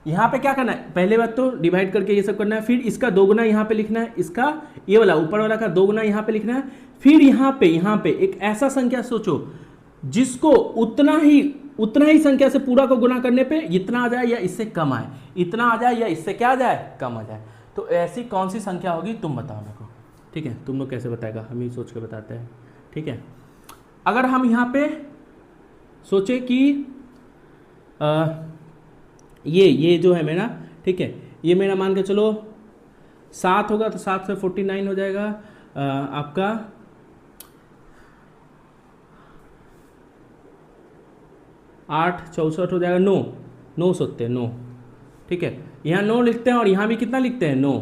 यहाँ पे क्या करना है, पहले बात तो डिवाइड करके ये सब करना है, फिर इसका दोगुना यहाँ पे लिखना है, इसका ये वाला ऊपर वाला का दोगुना यहाँ पे लिखना है, फिर यहाँ पे एक ऐसा संख्या सोचो जिसको उतना ही संख्या से पूरा को गुना करने पे इतना आ जाए या इससे कम आए, इतना आ जाए या इससे क्या आ जाए, कम आ जाए। तो ऐसी कौन सी संख्या होगी तुम बताओ मेरे को, ठीक है। तुम लोग कैसे बताएगा, हम ही सोच के बताते हैं, ठीक है। अगर हम यहाँ पे सोचे कि ये जो है मेरा, ठीक है, ये मेरा मान के चलो 7 होगा, तो 7 से 49 हो जाएगा आपका 8 64 हो जाएगा 9 सोचते हैं 9, ठीक है। यहाँ 9 लिखते हैं और यहाँ भी कितना लिखते हैं 9,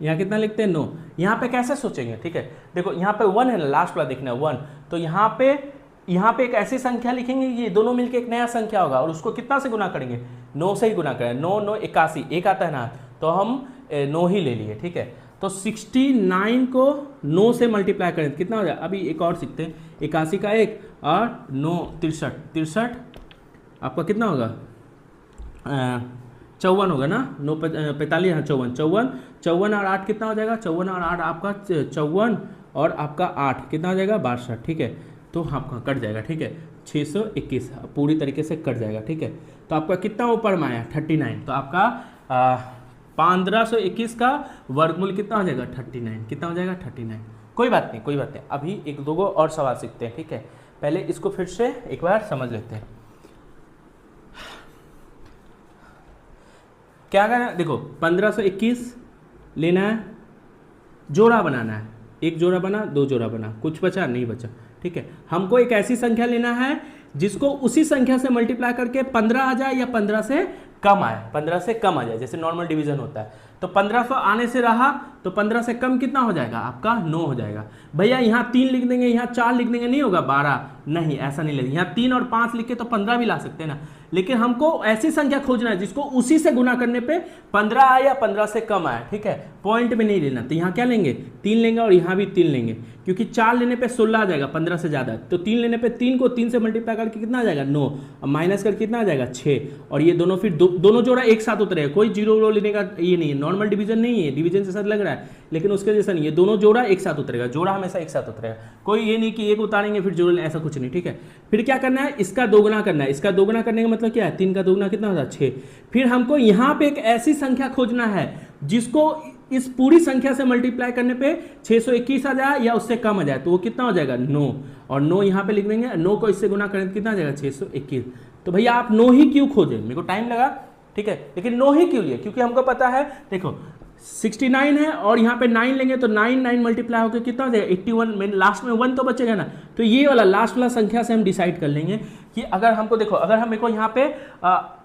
यहाँ कितना लिखते हैं 9। यहाँ पे कैसे सोचेंगे, ठीक है, देखो यहाँ पे 1 है ना, लास्ट वाला देखना है 1, तो यहाँ पे एक ऐसी संख्या लिखेंगे, ये दोनों मिलके एक नया संख्या होगा और उसको कितना से गुना करेंगे, 9 से ही गुना करें। 9 9 81, एक आता है ना, तो हम 9 ही ले लिए, ठीक है। तो 69 को 9 से मल्टीप्लाई करें कितना हो जाए, अभी एक और सीखते हैं, 81 का 1 और 9 63 आपका कितना होगा 54 होगा ना, 9 45 हाँ 54 और 8 कितना हो जाएगा, 54 और 8 आपका 54 और आपका 8 कितना हो जाएगा 62, ठीक है। तो आपका कट जाएगा, ठीक है, 621 पूरी तरीके से कट जाएगा, ठीक है। तो आपका कितना ऊपर में आया 39, तो आपका 1521 का वर्गमूल कितना हो जाएगा 39, कितना हो जाएगा 39। कोई बात नहीं, अभी एक दो और सवाल सीखते हैं, ठीक है। पहले इसको फिर से एक बार समझ लेते हैं। क्या करना है, देखो 1521 लेना है, जोड़ा बनाना है, एक जोड़ा बना, दो जोड़ा बना, कुछ बचा नहीं बचा, ठीक है। हमको एक ऐसी संख्या लेना है जिसको उसी संख्या से मल्टीप्लाई करके 15 आ जाए या 15 से कम आए, 15 से कम आ जाए, जैसे नॉर्मल डिवीजन होता है। तो 1500 आने से रहा तो 15 से कम कितना हो जाएगा आपका 9 हो जाएगा। भैया यहाँ 3 लिख देंगे, यहाँ 4 लिख देंगे, नहीं होगा 12, नहीं ऐसा नहीं लेंगे। यहाँ 3 और 5 लिख के तो 15 भी ला सकते हैं ना, लेकिन हमको ऐसी संख्या खोजना है जिसको उसी से गुना करने पे 15 आए या 15 से कम आए, ठीक है, पॉइंट में नहीं लेना। तो यहाँ क्या लेंगे 3 लेंगे और यहाँ भी 3 लेंगे, क्योंकि 4 लेने पे 16 आ जाएगा 15 से ज़्यादा, तो 3 लेने पे 3 को 3 से मल्टीप्लाई करके कितना आ जाएगा 9, और माइनस करके कितना आ जाएगा 6, और ये दोनों फिर दोनों जोड़ा एक साथ उतरेगा, कोई जीरो लेने का ये नहीं है, नॉर्मल डिवीजन नहीं है, डिवीजन जैसा लग रहा है लेकिन उसके जैसा नहीं है, दोनों जोड़ा एक साथ उतरेगा, जोड़ा हमेशा एक साथ उतरेगा, कोई ये नहीं कि एक उतारेंगे फिर जोड़, ऐसा कुछ नहीं, ठीक है। फिर क्या करना है, इसका दोगुना करना है, इसका दोगुना करने का मतलब क्या है, 3 का दोगुना कितना होता है 6। फिर हमको यहाँ पे एक ऐसी संख्या खोजना है जिसको इस पूरी संख्या से मल्टीप्लाई करने पे 621 आ जाए या उससे कम आ जाए, तो वो कितना हो जाएगा 9, और 9 यहाँ पे लिख देंगे, 9 को इससे गुना करें तो कितना आ जाएगा 621। तो भैया आप 9 ही क्यों खोजे, मेरे को टाइम लगा, ठीक है, लेकिन 9 ही क्यों लिए, क्योंकि हमको पता है, देखो 69 है और यहाँ पे 9 लेंगे तो 9 मल्टीप्लाई होकर कितना हो जाएगा 81 में, लास्ट में 1 तो बचेगा ना, तो ये वाला लास्ट वाला संख्या से हम डिसाइड कर लेंगे कि अगर हमको देखो, अगर हम को यहाँ पे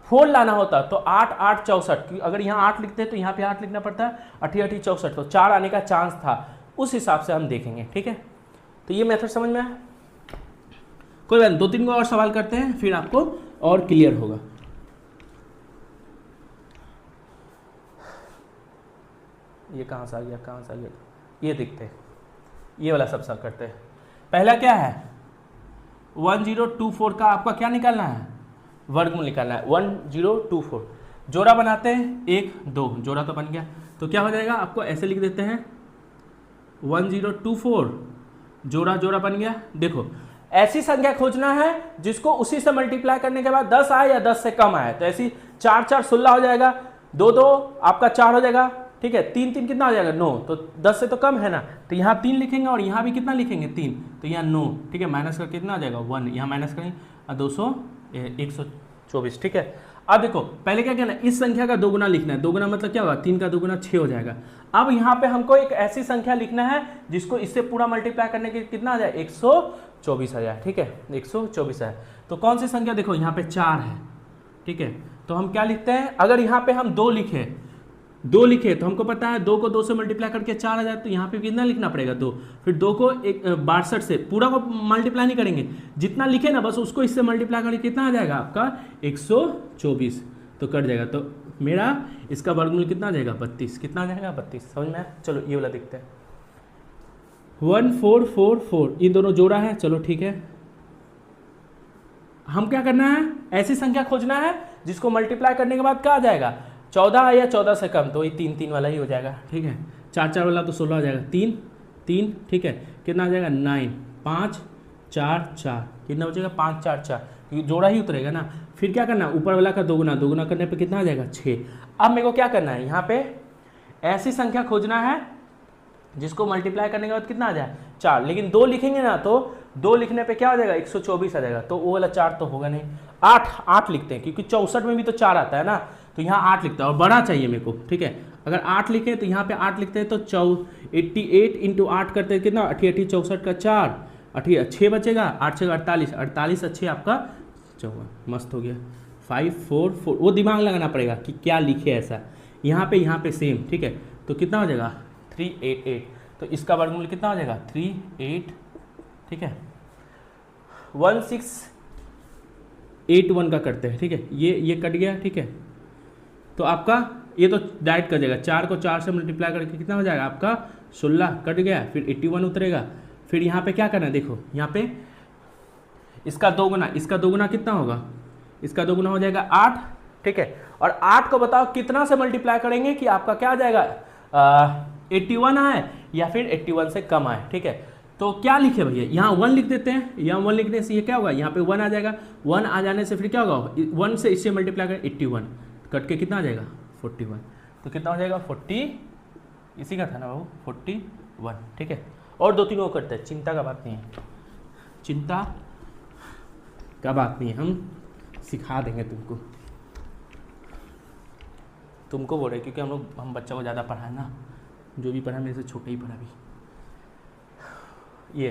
4 लाना होता तो 8 8 64, अगर यहाँ 8 लिखते हैं तो यहाँ पे 8 लिखना पड़ता है, 8 8 64, तो 4 आने का चांस था, उस हिसाब से हम देखेंगे, ठीक है। तो ये मेथड समझ में आया, कोई बात नहीं, 2-3 को और सवाल करते हैं फिर आपको और क्लियर होगा। ये कहाँ से आ गया, ये देखते हैं, ये वाला सब सॉल्व करते हैं। पहला क्या है 1024 का आपका क्या निकालना है, वर्गमूल निकालना है, 1024 जोड़ा बनाते हैं 1 2, जोड़ा तो बन गया, तो क्या हो जाएगा आपको ऐसे लिख देते हैं 1024 जोड़ा बन गया। देखो ऐसी संख्या खोजना है जिसको उसी से मल्टीप्लाई करने के बाद 10 आए या 10 से कम आए, तो ऐसी 4 4 16 हो जाएगा, 2 2 आपका 4 हो जाएगा, ठीक है, 3 3 कितना हो जाएगा 9, तो 10 से तो कम है ना, तो यहाँ 3 लिखेंगे और यहाँ भी कितना लिखेंगे 3, तो यहाँ 9, ठीक है, माइनस करके कितना आ जाएगा 1, यहाँ माइनस करेंगे 124, ठीक है। अब देखो पहले क्या कहना है, इस संख्या का दोगुना लिखना है, दोगुना मतलब क्या होगा 3 का दोगुना 6 हो जाएगा। अब यहाँ पे हमको एक ऐसी संख्या लिखना है जिसको इससे पूरा मल्टीप्लाई करने के कितना आ जाए 124 आ जाए, ठीक है, 124 है। तो कौन सी संख्या, देखो यहाँ पे 4 है, ठीक है, तो हम क्या लिखते हैं, अगर यहाँ पे हम 2 लिखे तो हमको पता है 2 को 2 से मल्टीप्लाई करके 4 आ जाए, तो यहाँ पे कितना लिखना पड़ेगा 2, फिर 2 को 62 से पूरा को मल्टीप्लाई नहीं करेंगे, जितना लिखे ना बस उसको इससे मल्टीप्लाई करके कितना आ जाएगा आपका 124, तो कट जाएगा। तो मेरा इसका वर्गमूल कितना आ जाएगा 32, कितना आ जाएगा 32, समझ में आया। चलो ये वाला देखते हैं 1444, इन दोनों जोड़ा है, चलो ठीक है, हम क्या करना है, ऐसी संख्या खोजना है जिसको मल्टीप्लाई करने के बाद क्या आ जाएगा 14 या 14 से कम, तो ये 3 3 वाला ही हो जाएगा, ठीक है। 4 4 वाला तो 16 हो जाएगा, 3 3, ठीक है। कितना आ जाएगा 9, 5 4 4, कितना हो जाएगा 5 4 4, क्योंकि जोड़ा ही उतरेगा ना। फिर क्या करना, ऊपर वाला का दोगुना, दोगुना करने पे कितना आ जाएगा 6। अब मेरे को क्या करना है, यहाँ पे ऐसी संख्या खोजना है जिसको मल्टीप्लाई करने के बाद कितना आ जाए 4, लेकिन 2 लिखेंगे ना तो 2 लिखने पे क्या हो जाएगा 124 आ जाएगा, तो वो वाला 4 तो होगा नहीं। 8 लिखते हैं क्योंकि 64 में भी तो 4 आता है ना, तो यहाँ 8 लिखता है और बड़ा चाहिए मेरे को, ठीक है। अगर 8 लिखे तो यहाँ पे 8 लिखते हैं तो 88 इंटू 8 करते हैं कितना 88 64 का 4, 6 बचेगा, 8 6 48, 48 अच्छे आपका 54, मस्त हो गया। 5 4 4, वो दिमाग लगाना पड़ेगा कि क्या लिखे ऐसा, यहाँ पे सेम, ठीक है। तो कितना हो जाएगा 388, तो इसका वर्गमूल कितना हो जाएगा 38, ठीक है। 1681 का करते हैं, ठीक है। ये कट गया, ठीक है। तो आपका ये तो डायरेक्ट कर जाएगा, 4 को 4 से मल्टीप्लाई करके कितना हो जाएगा आपका 16 कट गया, फिर 81 उतरेगा। फिर यहाँ पे क्या करना है, देखो यहाँ पे इसका दोगुना कितना होगा, इसका दोगुना हो जाएगा 8, ठीक है। और 8 को बताओ कितना से मल्टीप्लाई करेंगे कि आपका क्या आ जाएगा 81 आए या फिर 81 से कम आए, ठीक है। तो क्या लिखे भैया, यहाँ 1 लिख देते हैं, यहाँ 1 लिखने से ये क्या होगा, यहाँ पे 1 आ जाएगा, 1 आ जाने से फिर क्या होगा 1 से इससे मल्टीप्लाई करें 81, कट के कितना आ जाएगा 41, तो कितना हो जाएगा 40, इसी का था ना बाबू 41, ठीक है। और 2 3 वो करते हैं, चिंता का बात नहीं है, चिंता का बात नहीं है, हम सिखा देंगे तुमको बोल रहे क्योंकि हम बच्चा को ज़्यादा पढ़ाए ना, जो भी पढ़ा मेरे से छोटे ही पढ़ा भी। ये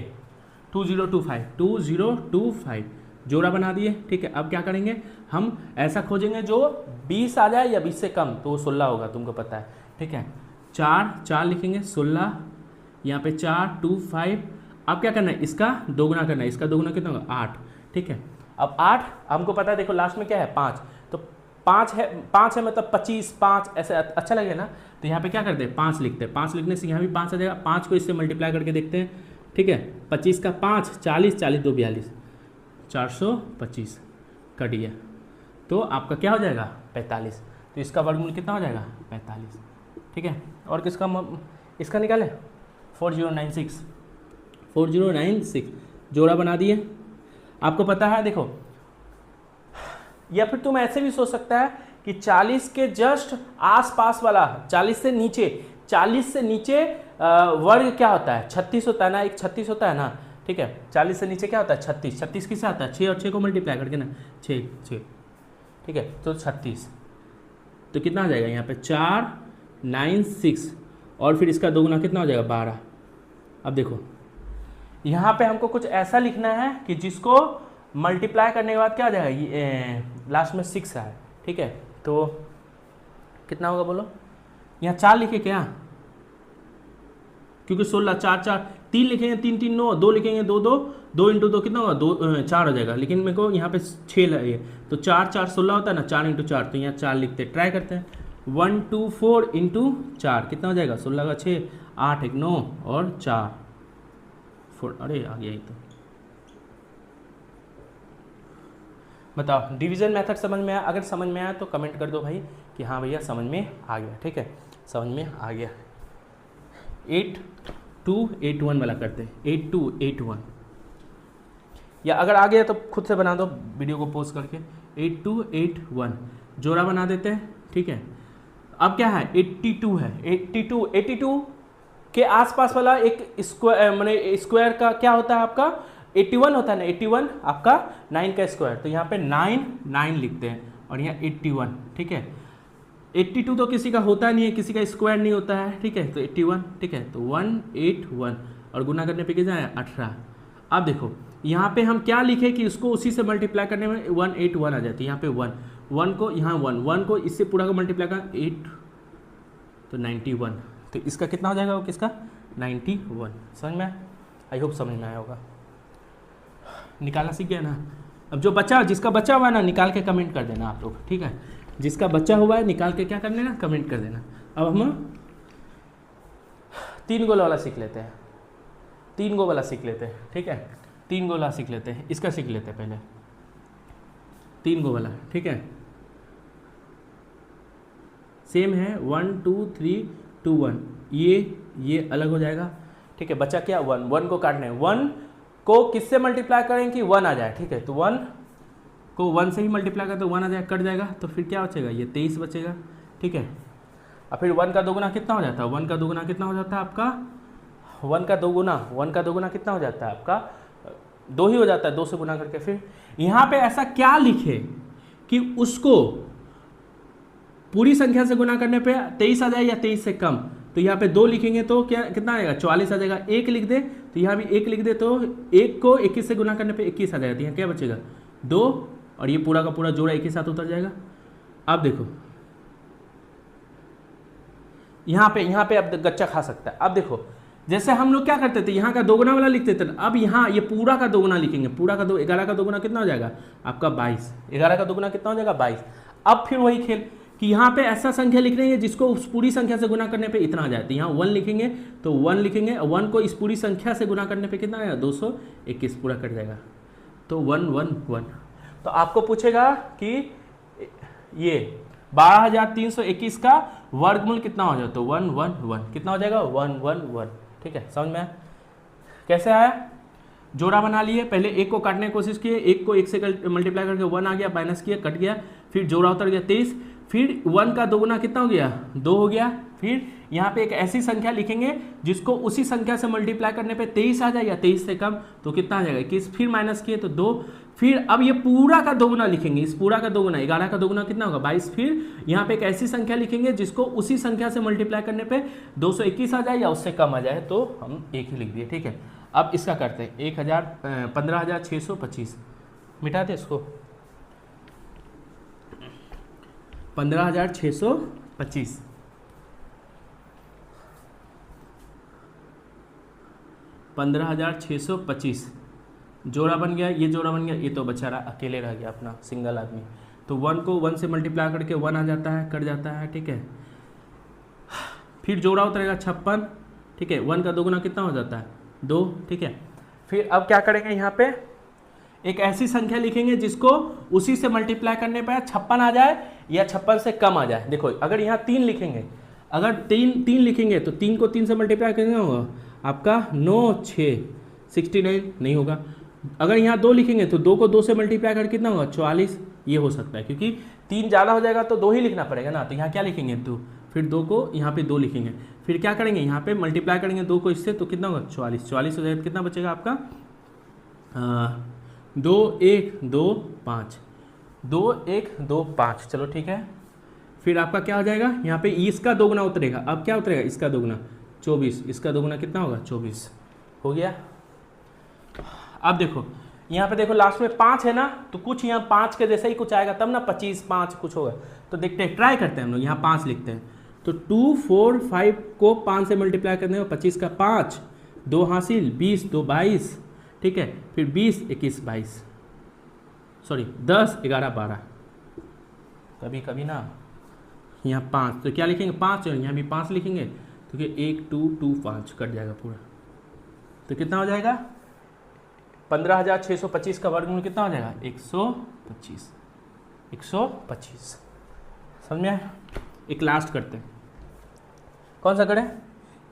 2025 जोड़ा बना दिए, ठीक है। अब क्या करेंगे, हम ऐसा खोजेंगे जो 20 आ जाए या 20 से कम, तो वो 16 होगा, तुमको पता है, ठीक है। 4 लिखेंगे 16, यहाँ पे 4 2 5। अब क्या करना है, इसका दोगुना करना है, इसका दोगुना कितना होगा 8, ठीक है। अब 8 हमको पता है, देखो लास्ट में क्या है 5, तो 5 है मतलब 25 5 ऐसे अच्छा लगेगा ना, तो यहाँ पे क्या करते हैं 5 लिखते हैं, 5 लिखने से यहाँ भी 5 आ जाएगा। 5 को इससे मल्टीप्लाई करके देखते हैं, ठीक है। 25 का 5 40, 40 2 42, 425 कट गया, तो आपका क्या हो जाएगा 45, तो इसका वर्गमूल कितना हो जाएगा 45, ठीक है। और इसका निकालें 4096 जोड़ा बना दिए। आपको पता है, देखो, या फिर तुम ऐसे भी सोच सकता है कि 40 के जस्ट आसपास वाला 40 से नीचे वर्ग क्या होता है 36 होता है ना, एक 36 होता है ना, ठीक है। 40 से नीचे क्या होता है 36, 36 किससे आता है 6 और 6 को मल्टीप्लाई करके ना 6, ठीक है, तो 36, तो कितना आ जाएगा यहाँ पे 496, और फिर इसका दोगुना कितना हो जाएगा 12। अब देखो यहाँ पे हमको कुछ ऐसा लिखना है कि जिसको मल्टीप्लाई करने के बाद क्या आ जाएगा, ये लास्ट में 6 है, ठीक है। तो कितना होगा बोलो, यहाँ 4 लिखे क्या, क्योंकि 16 4 4, 3 लिखेंगे 3 3 9, 2 लिखेंगे 2 2, 2 इंटू 2 कितना होगा 2 4 हो जाएगा, लेकिन मेरे को यहाँ पे 6 लगे, तो 4 4 16 होता है ना, 4 इंटू 4, तो यहाँ 4 लिखते, ट्राई करते हैं। 1 2 4 इंटू 4 कितना हो जाएगा 16 का 6, 8 1 9 और 4 4, अरे आ गया ये तो। बताओ डिवीजन मेथड समझ में आया, अगर समझ में आया तो कमेंट कर दो भाई कि हाँ भैया समझ में आ गया, ठीक है, समझ में आ गया। 8281 वाला करते हैं, 8281, या अगर आ गया तो खुद से बना दो वीडियो को पोस्ट करके। 8281 जोड़ा बना देते हैं, ठीक है। अब क्या है 82 है, 82 के आसपास वाला एक स्क्वायर, माने स्क्वायर का क्या होता है आपका 81 होता है ना, 81 आपका 9 का स्क्वायर, तो यहाँ पे 9 लिखते हैं और यहाँ 81, ठीक है। 82 तो किसी का होता नहीं है, किसी का स्क्वायर नहीं होता है, ठीक है, तो 81, ठीक है, तो 181 और गुना करने पे कितना है 18। अब देखो यहाँ पे हम क्या लिखे कि उसको उसी से मल्टीप्लाई करने में 181 आ जाती है, यहाँ पे 1 को यहाँ 1 को इससे पूरा को मल्टीप्लाई कर 8 तो 91, तो इसका कितना हो जाएगा वो किसका 91, समझ में, आई होप समझ में आया होगा। निकालना सीख गया ना। अब जो बचा, जिसका बचा हुआ है ना निकाल के कमेंट कर देना आप लोग, ठीक है, जिसका बचा हुआ है निकाल के क्या कर लेना कमेंट कर देना। अब हम 3 गोला वाला सीख लेते हैं, 3 गो वाला सीख लेते हैं, ठीक है, 3 गोला सीख लेते हैं, इसका सीख लेते हैं पहले। 3 गो वाला, ठीक है, सेम है 1 2 3 2 1, ये अलग हो जाएगा, ठीक है। बचा क्या 1, 1 को काटना है, 1 को किससे मल्टीप्लाई करें कि 1 आ जाए, ठीक है। तो 1 को 1 से ही मल्टीप्लाई करें तो 1 आ जाएगा, कट जाएगा, तो फिर क्या बचेगा, ये 23 बचेगा, ठीक है। और फिर 1 का दोगुना कितना हो जाता है, 1 का दोगुना कितना हो जाता है आपका, 1 का दोगुना कितना हो जाता है आपका 2 ही हो जाता है, 2 से गुना करके। फिर यहाँ पे ऐसा क्या लिखे कि उसको पूरी संख्या से गुना करने पे 23 आ जाए या 23 से कम, तो यहाँ पे 2 लिखेंगे तो क्या कितना आएगा 44 आ जाएगा। 1 लिख दे तो यहाँ भी 1 लिख दे तो 1 को 21 से गुना करने पे 21 आ जाएगा, तो यहाँ क्या बचेगा 2, और ये पूरा का पूरा जोड़ा एक ही साथ उतर जाएगा। अब देखो यहाँ पे अब गच्चा खा सकता है। अब देखो जैसे हम लोग क्या करते थे, यहाँ का दोगुना वाला लिखते थे, अब यहाँ ये पूरा का दोगुना लिखेंगे, पूरा का 11 का दोगुना कितना हो जाएगा आपका 22, 11 का दोगुना कितना हो जाएगा 22। अब फिर वही खेल कि यहाँ पे ऐसा संख्या लिख रहे हैं जिसको उस पूरी संख्या से गुना करने पे इतना आ जाए, तो यहाँ 1 लिखेंगे तो 1 लिखेंगे, 1 को इस पूरी संख्या से गुना करने पे कितना आएगा 221, पूरा कट जाएगा, तो 1 1 1। तो आपको पूछेगा कि ये 12,321 का वर्गमूल कितना हो जाए, तो 1 1 1 कितना हो जाएगा 1 1 1, ठीक है। समझ में आया कैसे आया, जोड़ा बना लिए, पहले 1 को काटने की कोशिश किए, 1 को 1 से मल्टीप्लाई करके 1 आ गया, माइनस किया, कट गया, फिर जोड़ा उतर गया 23, फिर 1 का दोगुना कितना हो गया 2 हो गया। फिर यहाँ पे एक ऐसी संख्या लिखेंगे जिसको उसी संख्या से मल्टीप्लाई करने पे 23 आ जाए या 23 से कम, तो कितना आ जाएगा 21, फिर माइनस किए तो 2, फिर अब ये पूरा का दोगुना लिखेंगे, इस पूरा का दोगुना 11 का दोगुना कितना होगा 22, फिर यहाँ पे एक ऐसी संख्या लिखेंगे जिसको उसी संख्या से मल्टीप्लाई करने पे 221 आ जाए या उससे कम आ जाए, तो हम 1 ही लिख दिए, ठीक है। अब इसका करते हैं 15,625, मिटा दे इसको, 15,625 15,625 जोड़ा बन गया, ये जोड़ा बन गया, ये तो बेचारा अकेले रह गया अपना सिंगल आदमी, तो 1 को 1 से मल्टीप्लाई करके 1 आ जाता है, कट जाता है, ठीक है। फिर जोड़ा उतरेगा 56, ठीक है, 1 का दोगुना कितना हो जाता है 2, ठीक है। फिर अब क्या करेंगे, यहाँ पे एक ऐसी संख्या लिखेंगे जिसको उसी से मल्टीप्लाई करने पर 56 आ जाए या 56 से कम आ जाए। देखो अगर यहाँ 3 लिखेंगे, अगर 3 लिखेंगे तो 3 को 3 से मल्टीप्लाई करना होगा आपका 9 6 69 नहीं होगा। अगर यहाँ 2 लिखेंगे तो 2 को 2 से मल्टीप्लाई कर कितना होगा 44, ये हो सकता है, क्योंकि 3 ज़्यादा हो जाएगा तो 2 ही लिखना पड़ेगा ना, तो यहाँ क्या लिखेंगे 2, फिर 2 को यहाँ पे 2 लिखेंगे, फिर क्या करेंगे यहाँ पे मल्टीप्लाई करेंगे 2 को इससे, तो कितना होगा 44 हो जाएगा, कितना बचेगा आपका 2 1 2 5 2 1 2 5, चलो ठीक है। फिर आपका क्या हो जाएगा, यहाँ पे इसका दोगुना उतरेगा, अब क्या उतरेगा इसका दोगुना 24, इसका दोगुना कितना होगा 24 हो गया। अब देखो यहाँ पे देखो लास्ट में 5 है ना, तो कुछ यहाँ 5 के जैसा ही कुछ आएगा तब ना 25 5 कुछ होगा, तो देखते हैं, ट्राई करते हैं हम लोग, यहाँ 5 लिखते हैं, तो 2 4 5 को 5 से मल्टीप्लाई करने में 25 का 5, 2 हासिल 20 2 22, ठीक है, फिर 20 21 22, सॉरी 10 11 12, कभी कभी ना यहाँ 5, तो क्या लिखेंगे 5, और यहाँ भी 5 लिखेंगे, तो क्या 1 2 2 5 कट जाएगा पूरा, तो कितना हो जाएगा 15,625 का वर्गमूल कितना हो जाएगा 125 125। समझ में आया। एक लास्ट करते हैं, कौन सा करें,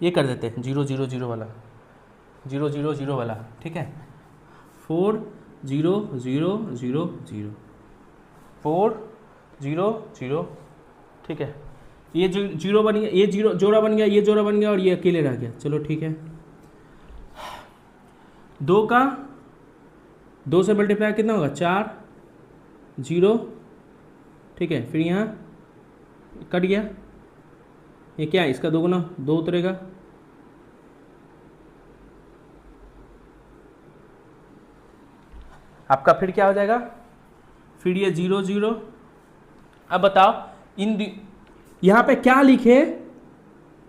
ये कर देते हैं 0 0 0 वाला, 0 0 0 वाला, ठीक है, 4 0 0 0 0 4 0 0, ठीक है, ये जीरो बन गया, ये जीरो जोड़ा बन गया, ये जोड़ा बन गया, और ये अकेले रह गया, चलो ठीक है। 2 का 2 से मल्टीप्लाई कितना होगा 4 0, ठीक है, फिर यहाँ कट गया, ये क्या है इसका दोगुना 2 उतरेगा, आपका फिर क्या हो जाएगा, फिर ये 0 0। अब बताओ यहाँ पे क्या लिखे,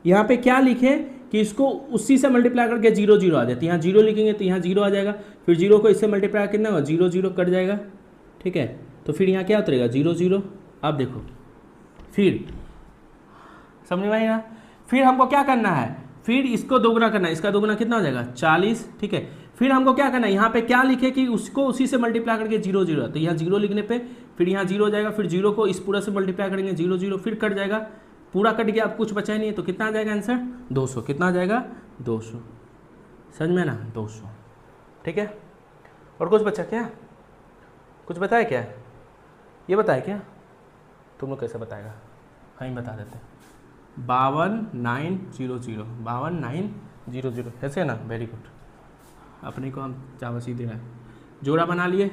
यहाँ पे क्या लिखे कि इसको उसी से मल्टीप्लाई करके 0 0 आ जाती है, यहाँ 0 लिखेंगे तो यहाँ 0 आ जाएगा, फिर 0 को इससे मल्टीप्लाई कितना होगा 0 0 कट जाएगा, ठीक है, तो फिर यहाँ क्या उतरेगा 0 0। अब देखो फिर समझ में आई ना, फिर हमको क्या करना है, फिर इसको दोगुना करना है, इसका दोगुना कितना हो जाएगा 40, ठीक है, फिर हमको क्या करना है, यहाँ पे क्या लिखे कि उसको उसी से मल्टीप्लाई करके 0 0, तो यहाँ 0 लिखने पे फिर यहाँ 0 हो जाएगा, फिर 0 को इस पूरा से मल्टीप्लाई करेंगे 0 0, फिर कट जाएगा, पूरा कट गया, अब कुछ बचा ही नहीं है, तो कितना आ जाएगा आंसर 200। कितना आ जाएगा 200, समझ में ना 200, ठीक है। और कुछ बचा क्या, कुछ बताया क्या, ये बताया क्या, तुम लोग कैसे बताएगा, हम बता देते हैं 52900, 52900 ऐसे है ना, वेरी गुड। अपने को हम चावसी दे रहा है, जोड़ा बना लिए,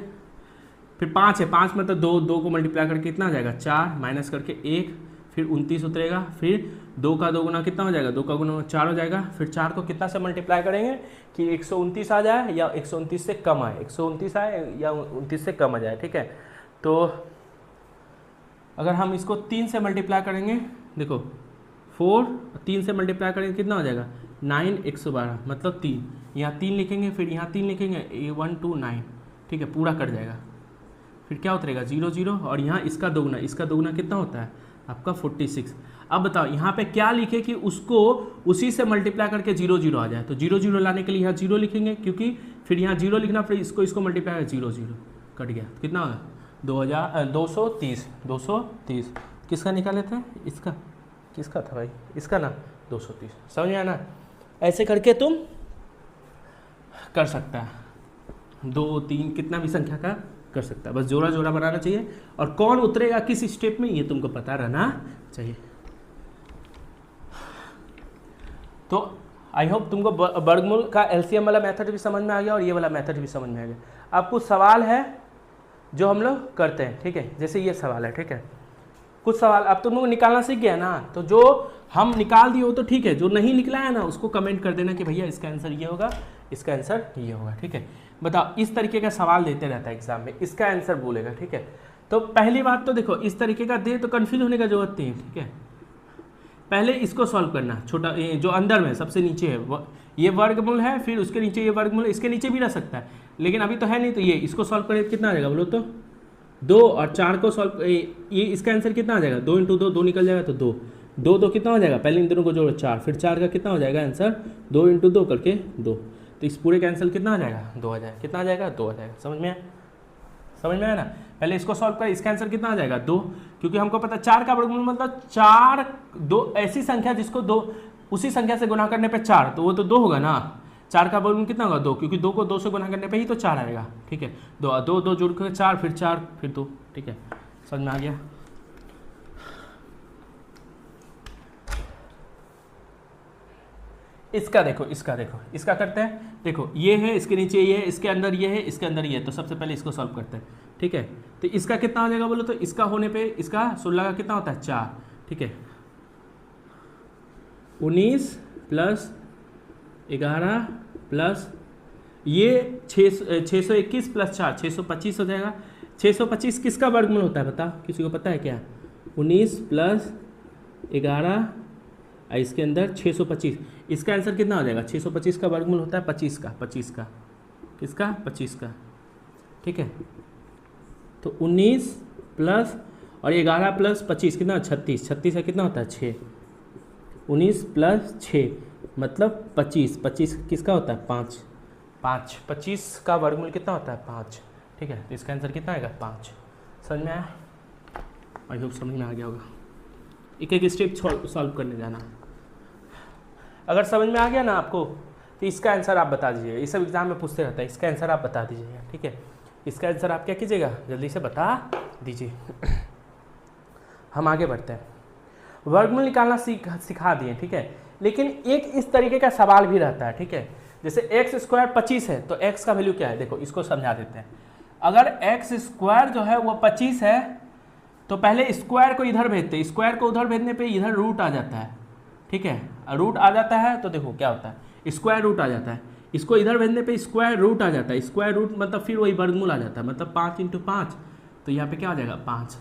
फिर 5 है, 5 मतलब 2 को मल्टीप्लाई करके कितना आ जाएगा 4, माइनस करके 1, फिर 29 उतरेगा, फिर 2 का 2 गुना कितना हो जाएगा, 2 का गुना 4 हो जाएगा, फिर 4 को कितना से मल्टीप्लाई करेंगे कि 129 आ जाए या 129 से कम आए, 129 आए या 29 से कम आ जाए, ठीक है। तो अगर हम इसको 3 से मल्टीप्लाई करेंगे, देखो 4 3 से मल्टीप्लाई करेंगे कितना हो जाएगा 9 112, मतलब 3, यहाँ 3 लिखेंगे, फिर यहाँ 3 लिखेंगे, 1 2 9, ठीक है, पूरा कट जाएगा, फिर क्या उतरेगा 0 0, और यहाँ इसका दोगुना, इसका दोगुना कितना होता है आपका 46। अब बताओ यहाँ पे क्या लिखे कि उसको उसी से मल्टीप्लाई करके 0 0 आ जाए, तो 0 0 लाने के लिए यहाँ 0 लिखेंगे, क्योंकि फिर यहाँ 0 लिखना, फिर इसको मल्टीप्लाई 0 0 कट गया, कितना होगा 230, 230 किसका निकाले थे, इसका, किसका था भाई, इसका ना 230, समझ में आया ना। ऐसे करके तुम कर सकता है, 2 3 कितना भी संख्या का कर सकता है, बस जोड़ा जोड़ा बनाना चाहिए, और कौन उतरेगा किस स्टेप में ये तुमको पता रहना चाहिए। तो आई होप तुमको वर्गमूल का एलसीएम वाला मेथड भी समझ में आ गया और ये वाला मेथड भी समझ में आ गया। अब कुछ सवाल है जो हम लोग करते हैं, ठीक है, जैसे ये सवाल है, ठीक है, कुछ सवाल अब तुम लोग निकालना सीख गया ना, तो जो हम निकाल दिए हो तो ठीक है, जो नहीं निकला है ना उसको कमेंट कर देना कि भैया इसका आंसर ये होगा, इसका आंसर ये होगा, ठीक है। बताओ, इस तरीके का सवाल देते रहता है एग्जाम में, इसका आंसर बोलेगा, ठीक है। तो पहली बात तो देखो, इस तरीके का दे तो कन्फ्यूज होने का जरूरत नहीं है, ठीक है। पहले इसको सॉल्व करना, छोटा जो अंदर में सबसे नीचे है ये वर्गमूल है, फिर उसके नीचे ये वर्गमूल, इसके नीचे भी रह सकता है, लेकिन अभी तो है नहीं, तो ये इसको सॉल्व करें कितना आ जाएगा बोलो तो 2, और 4 को सॉल्व, ये इसका आंसर कितना आ जाएगा 2 × 2, 2 निकल जाएगा, तो 2 2 कितना हो जाएगा, पहले इन दोनों को जोड़ो 4, फिर 4 का कितना हो जाएगा आंसर 2 × 2 करके 2, तो इस पूरे का आंसर कितना आ जाएगा 2 आ जाएगा, कितना आ जाएगा 2 आ जाएगा, समझ में आया, समझ में आया ना। पहले इसको सॉल्व करें, इसका आंसर कितना आ जाएगा 2, क्योंकि हमको पता 4 का वर्गमूल मतलब 4 2 ऐसी संख्या जिसको 2 उसी संख्या से गुना करने पे 4, तो वो तो 2 होगा ना, 4 का वर्गमूल कितना होगा 2, क्योंकि 2 को 2 से गुना करने पे ही तो 4 आएगा, ठीक है। 2 2 जोड़ कर 4, फिर 4 फिर 2, ठीक है, समझ में आ गया। इसका देखो, इसका करते हैं, देखो ये है, इसके नीचे ये है, इसके अंदर ये है, इसके अंदर ये है, तो सबसे पहले इसको सॉल्व करते हैं, ठीक है। तो इसका कितना आ जाएगा बोलो तो, इसका होने पे इसका 16 का कितना होता है 4, ठीक है, 19 + 11 प्लस ये 621 + 4 625 हो जाएगा। 625 किसका वर्गमूल होता है बताओ, किसी को पता है क्या? 19 + 11 इसके अंदर 625, इसका आंसर कितना हो जाएगा? 625 का वर्गमूल होता है 25 का, 25 का किसका? 25 का, ठीक है। तो 19 प्लस और 11 + 25 कितना? 36, 36 का कितना होता है? 6। 19 + 6 मतलब 25, 25 किसका होता है? 5, 5 25 का वर्गमूल कितना होता है? 5, ठीक है। तो इसका आंसर कितना आएगा? 5। समझ में आया? आई होप समझ में आ गया होगा। एक एक स्टेप सॉल्व करने जाना। अगर समझ में आ गया ना आपको तो इसका आंसर आप बता दीजिएगा। ये सब एग्जाम में पूछते रहता है, इसका आंसर आप बता दीजिएगा, ठीक है। इसका आंसर आप क्या कीजिएगा, जल्दी से बता दीजिए। हम आगे बढ़ते हैं। वर्गमूल निकालना सिखा दिए, ठीक है। लेकिन एक इस तरीके का सवाल भी रहता है, ठीक है। जैसे x² 25 है तो x का वैल्यू क्या है? देखो इसको समझा देते हैं। अगर x² जो है वो 25 है तो पहले स्क्वायर को इधर भेजते हैं, स्क्वायर को उधर भेजने पे इधर रूट आ जाता है, ठीक है। रूट आ जाता है तो देखो क्या होता है, स्क्वायर रूट आ जाता है। इसको इधर भेजने पे स्क्वायर रूट आ जाता है। स्क्वायर रूट मतलब फिर वही वर्गमूल आ जाता है, मतलब 5 × 5, तो यहाँ पे क्या आ जाएगा? 5।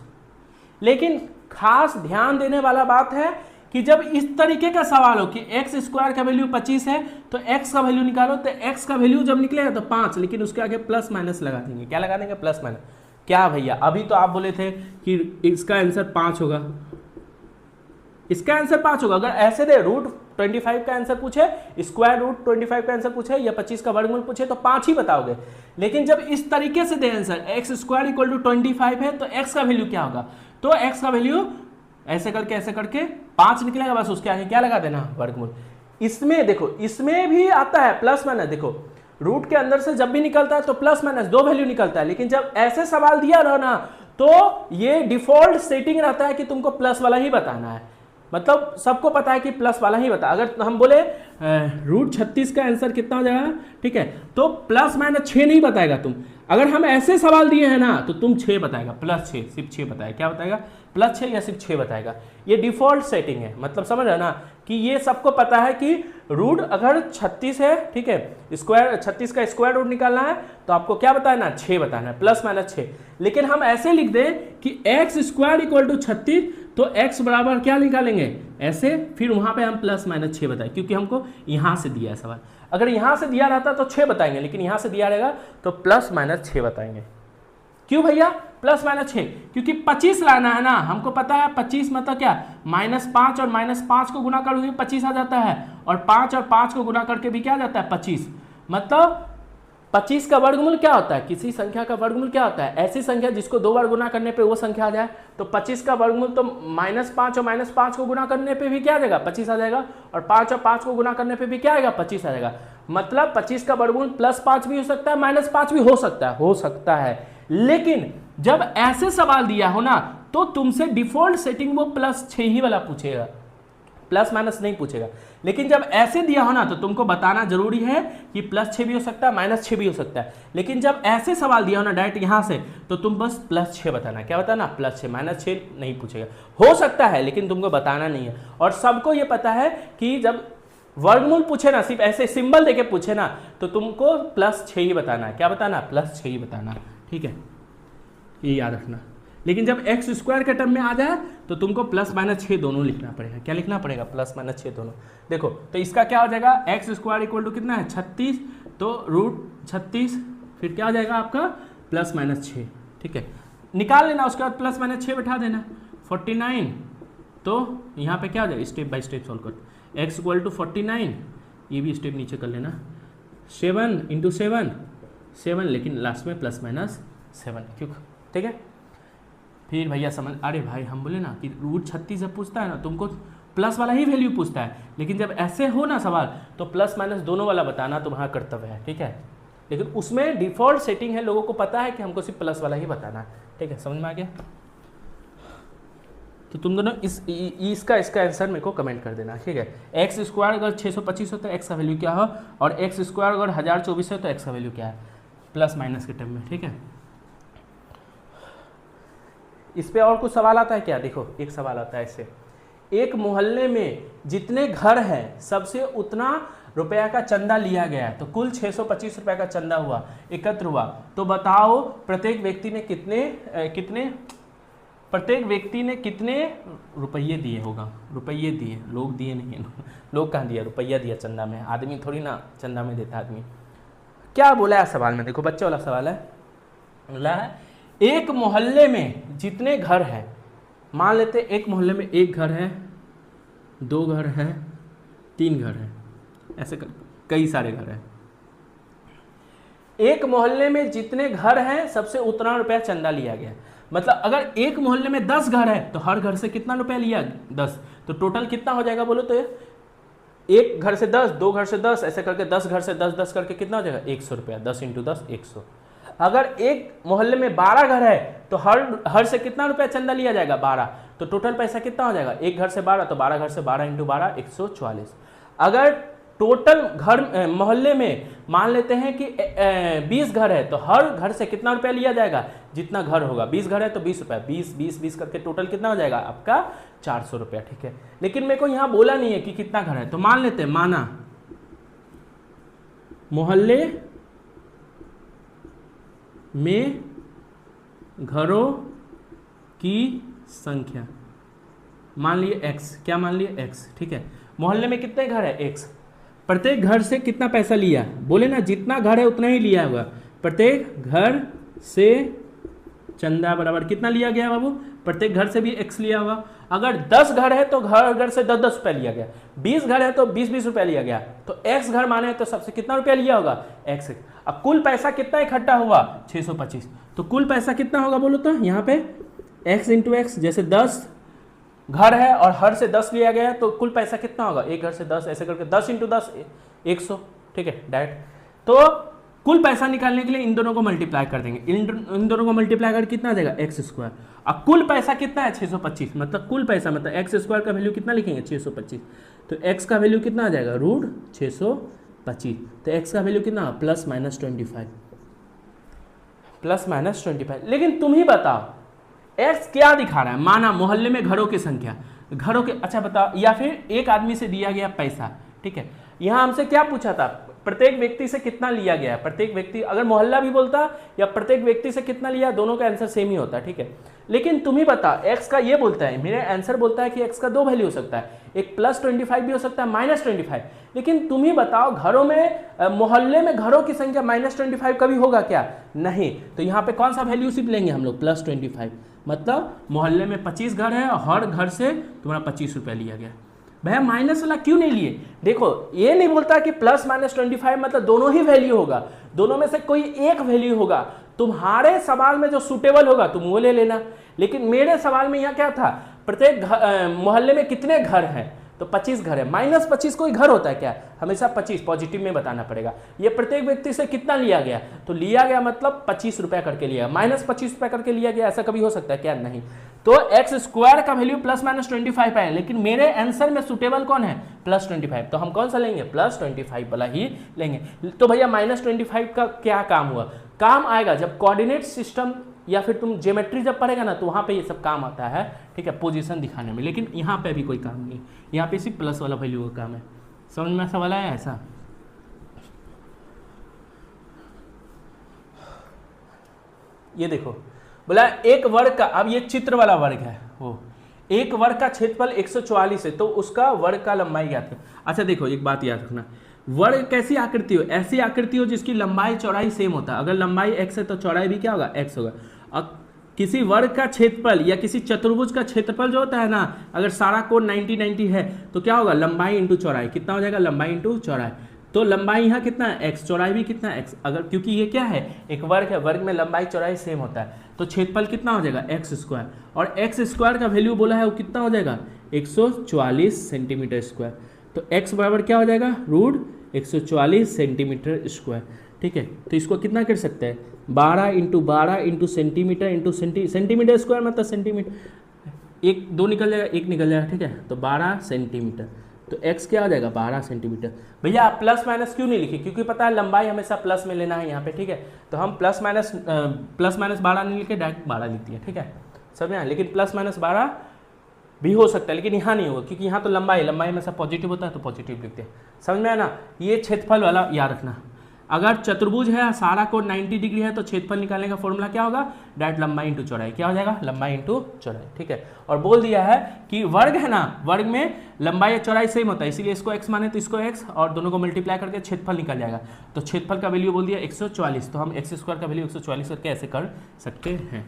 लेकिन खास ध्यान देने वाला बात है कि जब इस तरीके का सवाल हो कि x² का वैल्यू 25 है तो x का वैल्यू निकालो, तो x का वैल्यू जब निकलेगा तो 5, लेकिन उसके आगे प्लस माइनस लगा देंगे। क्या लगा देंगे? Plus minus. क्या भैया, अभी तो आप बोले थे कि इसका आंसर 5 होगा, इसका आंसर 5 होगा। अगर ऐसे दे रूट 25 का आंसर पूछे, स्क्वायर रूट 25 का आंसर पूछे या 25 का वर्गमूल पूछे तो 5 ही बताओगे। लेकिन जब इस तरीके से the answer x square equal to 25 है तो एक्स का वैल्यू क्या होगा, तो एक्स का वैल्यू ऐसे करके 5 निकलेगा, बस उसके आगे क्या लगा देना, वर्गमूल। इसमें देखो, इसमें भी आता है प्लस माइनस, देखो रूट के अंदर से जब भी निकलता है तो प्लस माइनस दो वैल्यू निकलता है, लेकिन जब ऐसे सवाल दिया रहो ना तो ये डिफॉल्ट सेटिंग रहता है कि तुमको प्लस वाला ही बताना है। मतलब सबको पता है कि प्लस वाला ही बता, अगर हम बोले रूट 36 का आंसर कितना हो जाएगा, ठीक है, तो प्लस माइनस 6 नहीं बताएगा तुम। अगर हम ऐसे सवाल दिए हैं ना तो तुम 6 बताएगा, प्लस 6, सिर्फ 6 बताएगा। क्या बताएगा, प्लस 6 या सिर्फ 6 बताएगा। ये डिफॉल्ट सेटिंग है, मतलब समझ रहे हो ना कि ये सबको पता है कि रूट अगर 36 है, ठीक है, स्क्वायर 36 का स्क्वायर रूट निकालना है तो आपको क्या बताना है, 6 बताना है, प्लस माइनस 6। लेकिन हम ऐसे लिख दें कि एक्स स्क्वायर इक्वल टू 36 तो x बराबर क्या निकालेंगे, ऐसे, फिर वहां पे हम प्लस माइनस 6 बताएं, क्योंकि हमको यहां से दिया है सवाल। अगर यहां से दिया रहता तो 6 बताएंगे, लेकिन यहां से दिया रहेगा तो प्लस माइनस 6 बताएंगे। क्यों भैया प्लस माइनस 6, क्योंकि 25 लाना है ना, हमको पता है 25 मतलब क्या, -5 और -5 को गुना करोगे 25 आ जाता है, और 5 और 5 को गुना करके भी क्या आ जाता है, 25। मतलब 25 का वर्गमूल क्या होता है, किसी संख्या का वर्गमूल क्या होता है, ऐसी संख्या जिसको 2 बार गुना करने पे वो संख्या आ जाए। तो 25 का वर्गमूल तो -5 और -5 को गुना करने पे भी क्या आ जाएगा, 25 आ जाएगा, और 5 और 5 को गुना करने पे भी क्या आएगा, 25 आ जाएगा। मतलब 25 का वर्गमूल +5 भी हो सकता है, -5 भी हो सकता है। लेकिन जब ऐसे सवाल दिया हो ना तो तुमसे डिफॉल्ट सेटिंग वो +6 ही वाला पूछेगा, प्लस माइनस नहीं पूछेगा। लेकिन जब ऐसे दिया हो ना तो तुमको बताना जरूरी है कि +6 भी हो सकता है, -6 भी हो सकता है। लेकिन जब ऐसे सवाल दिया हो ना डायरेक्ट यहां से, तो तुम बस +6 बताना। क्या बताना, +6, -6 नहीं पूछेगा। हो सकता है लेकिन तुमको बताना नहीं है। और सबको ये पता है कि जब वर्गमूल पूछे ना, सिर्फ ऐसे सिंबल देके पूछे ना, तो तुमको +6 ही बताना है। क्या बताना, +6 ही बताना, ठीक है, ये याद रखना। लेकिन जब एक्स स्क्वायर के टर्म में आ जाए तो तुमको प्लस माइनस 6 दोनों लिखना पड़ेगा। क्या लिखना पड़ेगा, प्लस माइनस 6 दोनों। देखो तो इसका क्या हो जाएगा, एक्स स्क्वायर इक्वल टू कितना है, 36, तो रूट 36, फिर क्या हो जाएगा आपका प्लस माइनस 6, ठीक है, निकाल लेना। उसके बाद प्लस माइनस 6 बैठा देना, 49। तो यहाँ पे क्या हो जाएगा, स्टेप बाय स्टेप सॉल्व कर। एक्स इक्वल टू 49, ये भी स्टेप नीचे कर लेना, 7 इंटू 7, लेकिन लास्ट में प्लस माइनस 7, क्यों, ठीक है। फिर भैया समझ, अरे भाई हम बोले ना कि रूट 36 जब पूछता है ना तुमको प्लस वाला ही वैल्यू पूछता है, लेकिन जब ऐसे हो ना सवाल तो प्लस माइनस दोनों वाला बताना तुम्हारा कर्तव्य है, ठीक है। लेकिन उसमें डिफॉल्ट सेटिंग है, लोगों को पता है कि हमको सिर्फ प्लस वाला ही बताना है, ठीक है, समझ में आ गया। तो तुम दोनों इसका आंसर मेरे को कमेंट कर देना, ठीक है। एक्स स्क्वायर अगर 625 हो तो एक्स का वैल्यू क्या हो, और एक्स स्क्वायर अगर 1024 है तो एक्स का वैल्यू क्या है, प्लस माइनस के टर्म में, ठीक है। इस पे और कुछ सवाल आता है क्या, देखो एक सवाल आता है ऐसे, एक मोहल्ले में जितने घर हैं सबसे उतना रुपया का चंदा लिया गया है, तो कुल 625 रुपये का चंदा हुआ, एकत्र हुआ। तो बताओ प्रत्येक व्यक्ति ने कितने रुपये दिए होगा, रुपये दिए, लोग दिए नहीं है, लोग कहाँ दिया, रुपया दिया चंदा में, आदमी थोड़ी ना चंदा में देता आदमी। क्या बोला है सवाल में, देखो बच्चे वाला सवाल है, बोला है एक मोहल्ले में जितने घर हैं, मान लेते एक मोहल्ले में एक घर है, 2 घर है, 3 घर है, ऐसे कई सारे घर हैं। एक मोहल्ले में जितने घर हैं सबसे उतना रुपया चंदा लिया गया। मतलब अगर एक मोहल्ले में 10 घर है तो हर घर से कितना रुपया लिया, 10, तो टोटल कितना हो जाएगा बोलो तो, एक घर से 10, 2 घर से 10, ऐसे करके 10 घर से 10 करके कितना हो जाएगा, 100 रुपया, 10 इंटू 10 100। अगर एक मोहल्ले में 12 घर है तो हर से कितना रुपया चंदा लिया जाएगा, 12, तो टोटल पैसा कितना हो जाएगा, एक घर से 12, तो 12 घर से 12 इंटू 12 144। अगर टोटल घर मोहल्ले में मान लेते हैं कि 20 घर है तो हर घर से कितना रुपया लिया जाएगा, जितना घर होगा, 20 घर है तो 20 रुपया, 20 करके टोटल कितना हो जाएगा आपका 400 रुपया, ठीक है। लेकिन मेरे को यहाँ बोला नहीं है कि कितना घर है, तो मान लेते हैं, माना मोहल्ले में घरों की संख्या मान लिए x, क्या मान लिए x, ठीक है। मोहल्ले में कितने घर है, x, प्रत्येक घर से कितना पैसा लिया, बोले ना जितना घर है उतना ही लिया होगा, प्रत्येक घर से चंदा बराबर कितना लिया गया बाबू, प्रत्येक घर से भी x लिया होगा। अगर 10 घर है तो घर से 10-10 रुपये लिया गया, 20 घर है तो 20-20 रुपये लिया गया, तो x घर माने तो सबसे कितना रुपया लिया होगा x। अब कुल पैसा कितना इकट्ठा हुआ 625, तो कुल पैसा कितना होगा बोलो तो यहाँ पे x इंटू एक्स, जैसे 10 घर है और हर से 10 लिया गया है तो कुल पैसा कितना होगा, एक घर से 10 ऐसे करके 10 इंटू 10 100, ठीक है डायरेक्ट। तो कुल पैसा निकालने के लिए इन दोनों को मल्टीप्लाई कर देंगे, इन दोनों को मल्टीप्लाई कर कितना देगा एक्स स्क्वायर। अब कुल पैसा कितना है 625, मतलब कुल पैसा मतलब एक्स स्क्वायर का वैल्यू कितना लिखेंगे 625, तो एक्स का वैल्यू कितना आ जाएगा रूट 625, तो एक्स का वैल्यू कितना प्लस माइनस 25। लेकिन तुम ही बताओ एक्स क्या दिखा रहा है, माना मोहल्ले में घरों की संख्या, घरों के, अच्छा बताओ, या फिर एक आदमी से दिया गया पैसा, ठीक है। यहाँ हमसे क्या पूछा था, प्रत्येक व्यक्ति से कितना लिया गया है, प्रत्येक व्यक्ति, अगर मोहल्ला भी बोलता या प्रत्येक व्यक्ति से कितना लिया, दोनों का आंसर सेम ही होता है, ठीक है। लेकिन तुम ही बता, एक्स का ये बोलता है, मेरे आंसर बोलता है कि एक्स का दो वैल्यू हो सकता है, एक प्लस 25 भी हो सकता है माइनस 25। लेकिन तुम ही बताओ घरों में मोहल्ले में घरों की संख्या माइनस 25 कभी होगा क्या, नहीं। तो यहाँ पे कौन सा वैल्यू सिर्फ लेंगे हम लोग प्लस 25, मतलब मोहल्ले में 25 घर है और हर घर से तुम्हारा 25 रुपया लिया गया। भैया माइनस वाला क्यों नहीं लिए, देखो ये नहीं बोलता कि प्लस माइनस 25 मतलब दोनों ही वैल्यू होगा, दोनों में से कोई एक वैल्यू होगा, तुम्हारे सवाल में जो सुटेबल होगा तुम वो ले लेना। लेकिन मेरे सवाल में यहाँ क्या था, प्रत्येक मोहल्ले में कितने घर हैं, तो 25 घर है, माइनस 25 कोई घर होता है क्या, हमेशा 25 पॉजिटिव में बताना पड़ेगा। ये प्रत्येक व्यक्ति से कितना लिया गया, तो लिया गया मतलब 25 रुपया करके लिया, माइनस 25 रुपया करके लिया गया, ऐसा कभी हो सकता है क्या, नहीं। तो एक्स स्क्वायर का वैल्यू प्लस माइनस 25 है, लेकिन मेरे आंसर में सुटेबल कौन है प्लस 25, तो हम कौन सा लेंगे प्लस 25 वाला ही लेंगे। तो भैया माइनस 25 का क्या काम हुआ, काम आएगा जब कोऑर्डिनेट सिस्टम या फिर तुम ज्योमेट्री जब पढ़ेगा ना तो वहाँ पे ये सब काम आता है, ठीक है, पोजीशन दिखाने में। लेकिन यहाँ पे अभी कोई काम नहीं, यहाँ पे सिर्फ प्लस वाला वैल्यू का काम है। समझ में सवाल आया ऐसा। ये देखो बोला एक वर्ग का, अब ये चित्र वाला वर्ग है, वो एक वर्ग का क्षेत्रफल 144 है तो उसका वर्ग का लंबाई ज्ञात करो। अच्छा देखो एक बात याद रखना, वर्ग कैसी आकृति हो, ऐसी आकृति हो जिसकी लंबाई चौड़ाई सेम होता है। अगर लंबाई x है तो चौड़ाई भी क्या होगा x होगा। अब किसी वर्ग का क्षेत्रफल या किसी चतुर्भुज का क्षेत्रफल जो होता है ना, अगर सारा कोण 90-90 है तो क्या होगा लंबाई इंटू चौड़ाई, कितना हो जाएगा लंबाई इंटू चौड़ाई। तो लंबाई यहाँ कितना है x, चौड़ाई भी कितना है x, अगर क्योंकि ये क्या है एक वर्ग है, वर्ग में लंबाई चौड़ाई सेम होता है, तो क्षेत्रफल कितना हो जाएगा एक्स स्क्वायर, और एक्स स्क्वायर का वैल्यू बोला है वो कितना हो जाएगा 144 सेंटीमीटर स्क्वायर। तो x बराबर क्या हो जाएगा रूट 144 सेंटीमीटर स्क्वायर, ठीक है। तो इसको कितना कर सकते हैं 12 into centimetre into centimetre square, मतलब सेंटीमीटर, एक दो निकल जाएगा एक निकल जाएगा, ठीक है। तो 12 सेंटीमीटर, तो x क्या हो जाएगा 12 सेंटीमीटर। भैया आप प्लस माइनस क्यों नहीं लिखे, क्योंकि पता है लंबाई हमेशा प्लस में लेना है यहाँ पे, ठीक है। तो हम प्लस माइनस 12 नहीं लिखे, डायरेक्ट 12 लिखती है, ठीक है, समझ में। लेकिन प्लस माइनस 12 भी हो सकता है, लेकिन यहाँ नहीं होगा क्योंकि यहाँ तो लंबाई में सब पॉजिटिव होता है, तो पॉजिटिव लिखते हैं, समझ में है ना। ये क्षेत्रफल वाला याद रखना, अगर चतुर्भुज है सारा कोण 90 डिग्री है तो क्षेत्रफल निकालने का फॉर्मूला क्या होगा, डायरेक्ट लंबाई इंटू चौड़ाई, क्या हो जाएगा लंबाई इंटू चौड़ाई, ठीक है। और बोल दिया है कि वर्ग है ना, वर्ग में लंबाई और चौड़ाई सेम होता है, इसीलिए इसको x माने तो इसको x और दोनों को मल्टीप्लाई करके क्षेत्रफल निकल जाएगा। तो क्षेत्रफल का वैल्यू बोल दिया 144, तो हम एक्स स्क्वायर का वैल्यू 144 करके ऐसे कर सकते हैं।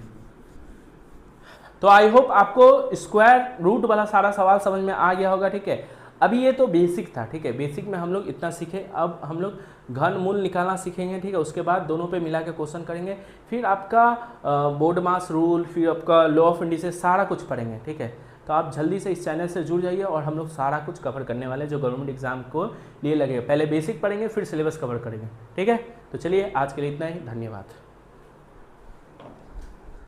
तो आई होप आपको स्क्वायर रूट वाला सारा सवाल समझ में आ गया होगा, ठीक है। अभी ये तो बेसिक था, ठीक है, बेसिक में हम लोग इतना सीखे, अब हम लोग घन मूल निकालना सीखेंगे, ठीक है। उसके बाद दोनों पे मिला के क्वेश्चन करेंगे, फिर आपका बोर्ड मास रूल, फिर आपका लॉ ऑफ इंडिसेस, सारा कुछ पढ़ेंगे, ठीक है। तो आप जल्दी से इस चैनल से जुड़ जाइए और हम लोग सारा कुछ कवर करने वाले जो गवर्नमेंट एग्जाम को लिए लगेगा। पहले बेसिक पढ़ेंगे फिर सिलेबस कवर करेंगे, ठीक है। तो चलिए आज के लिए इतना ही, धन्यवाद।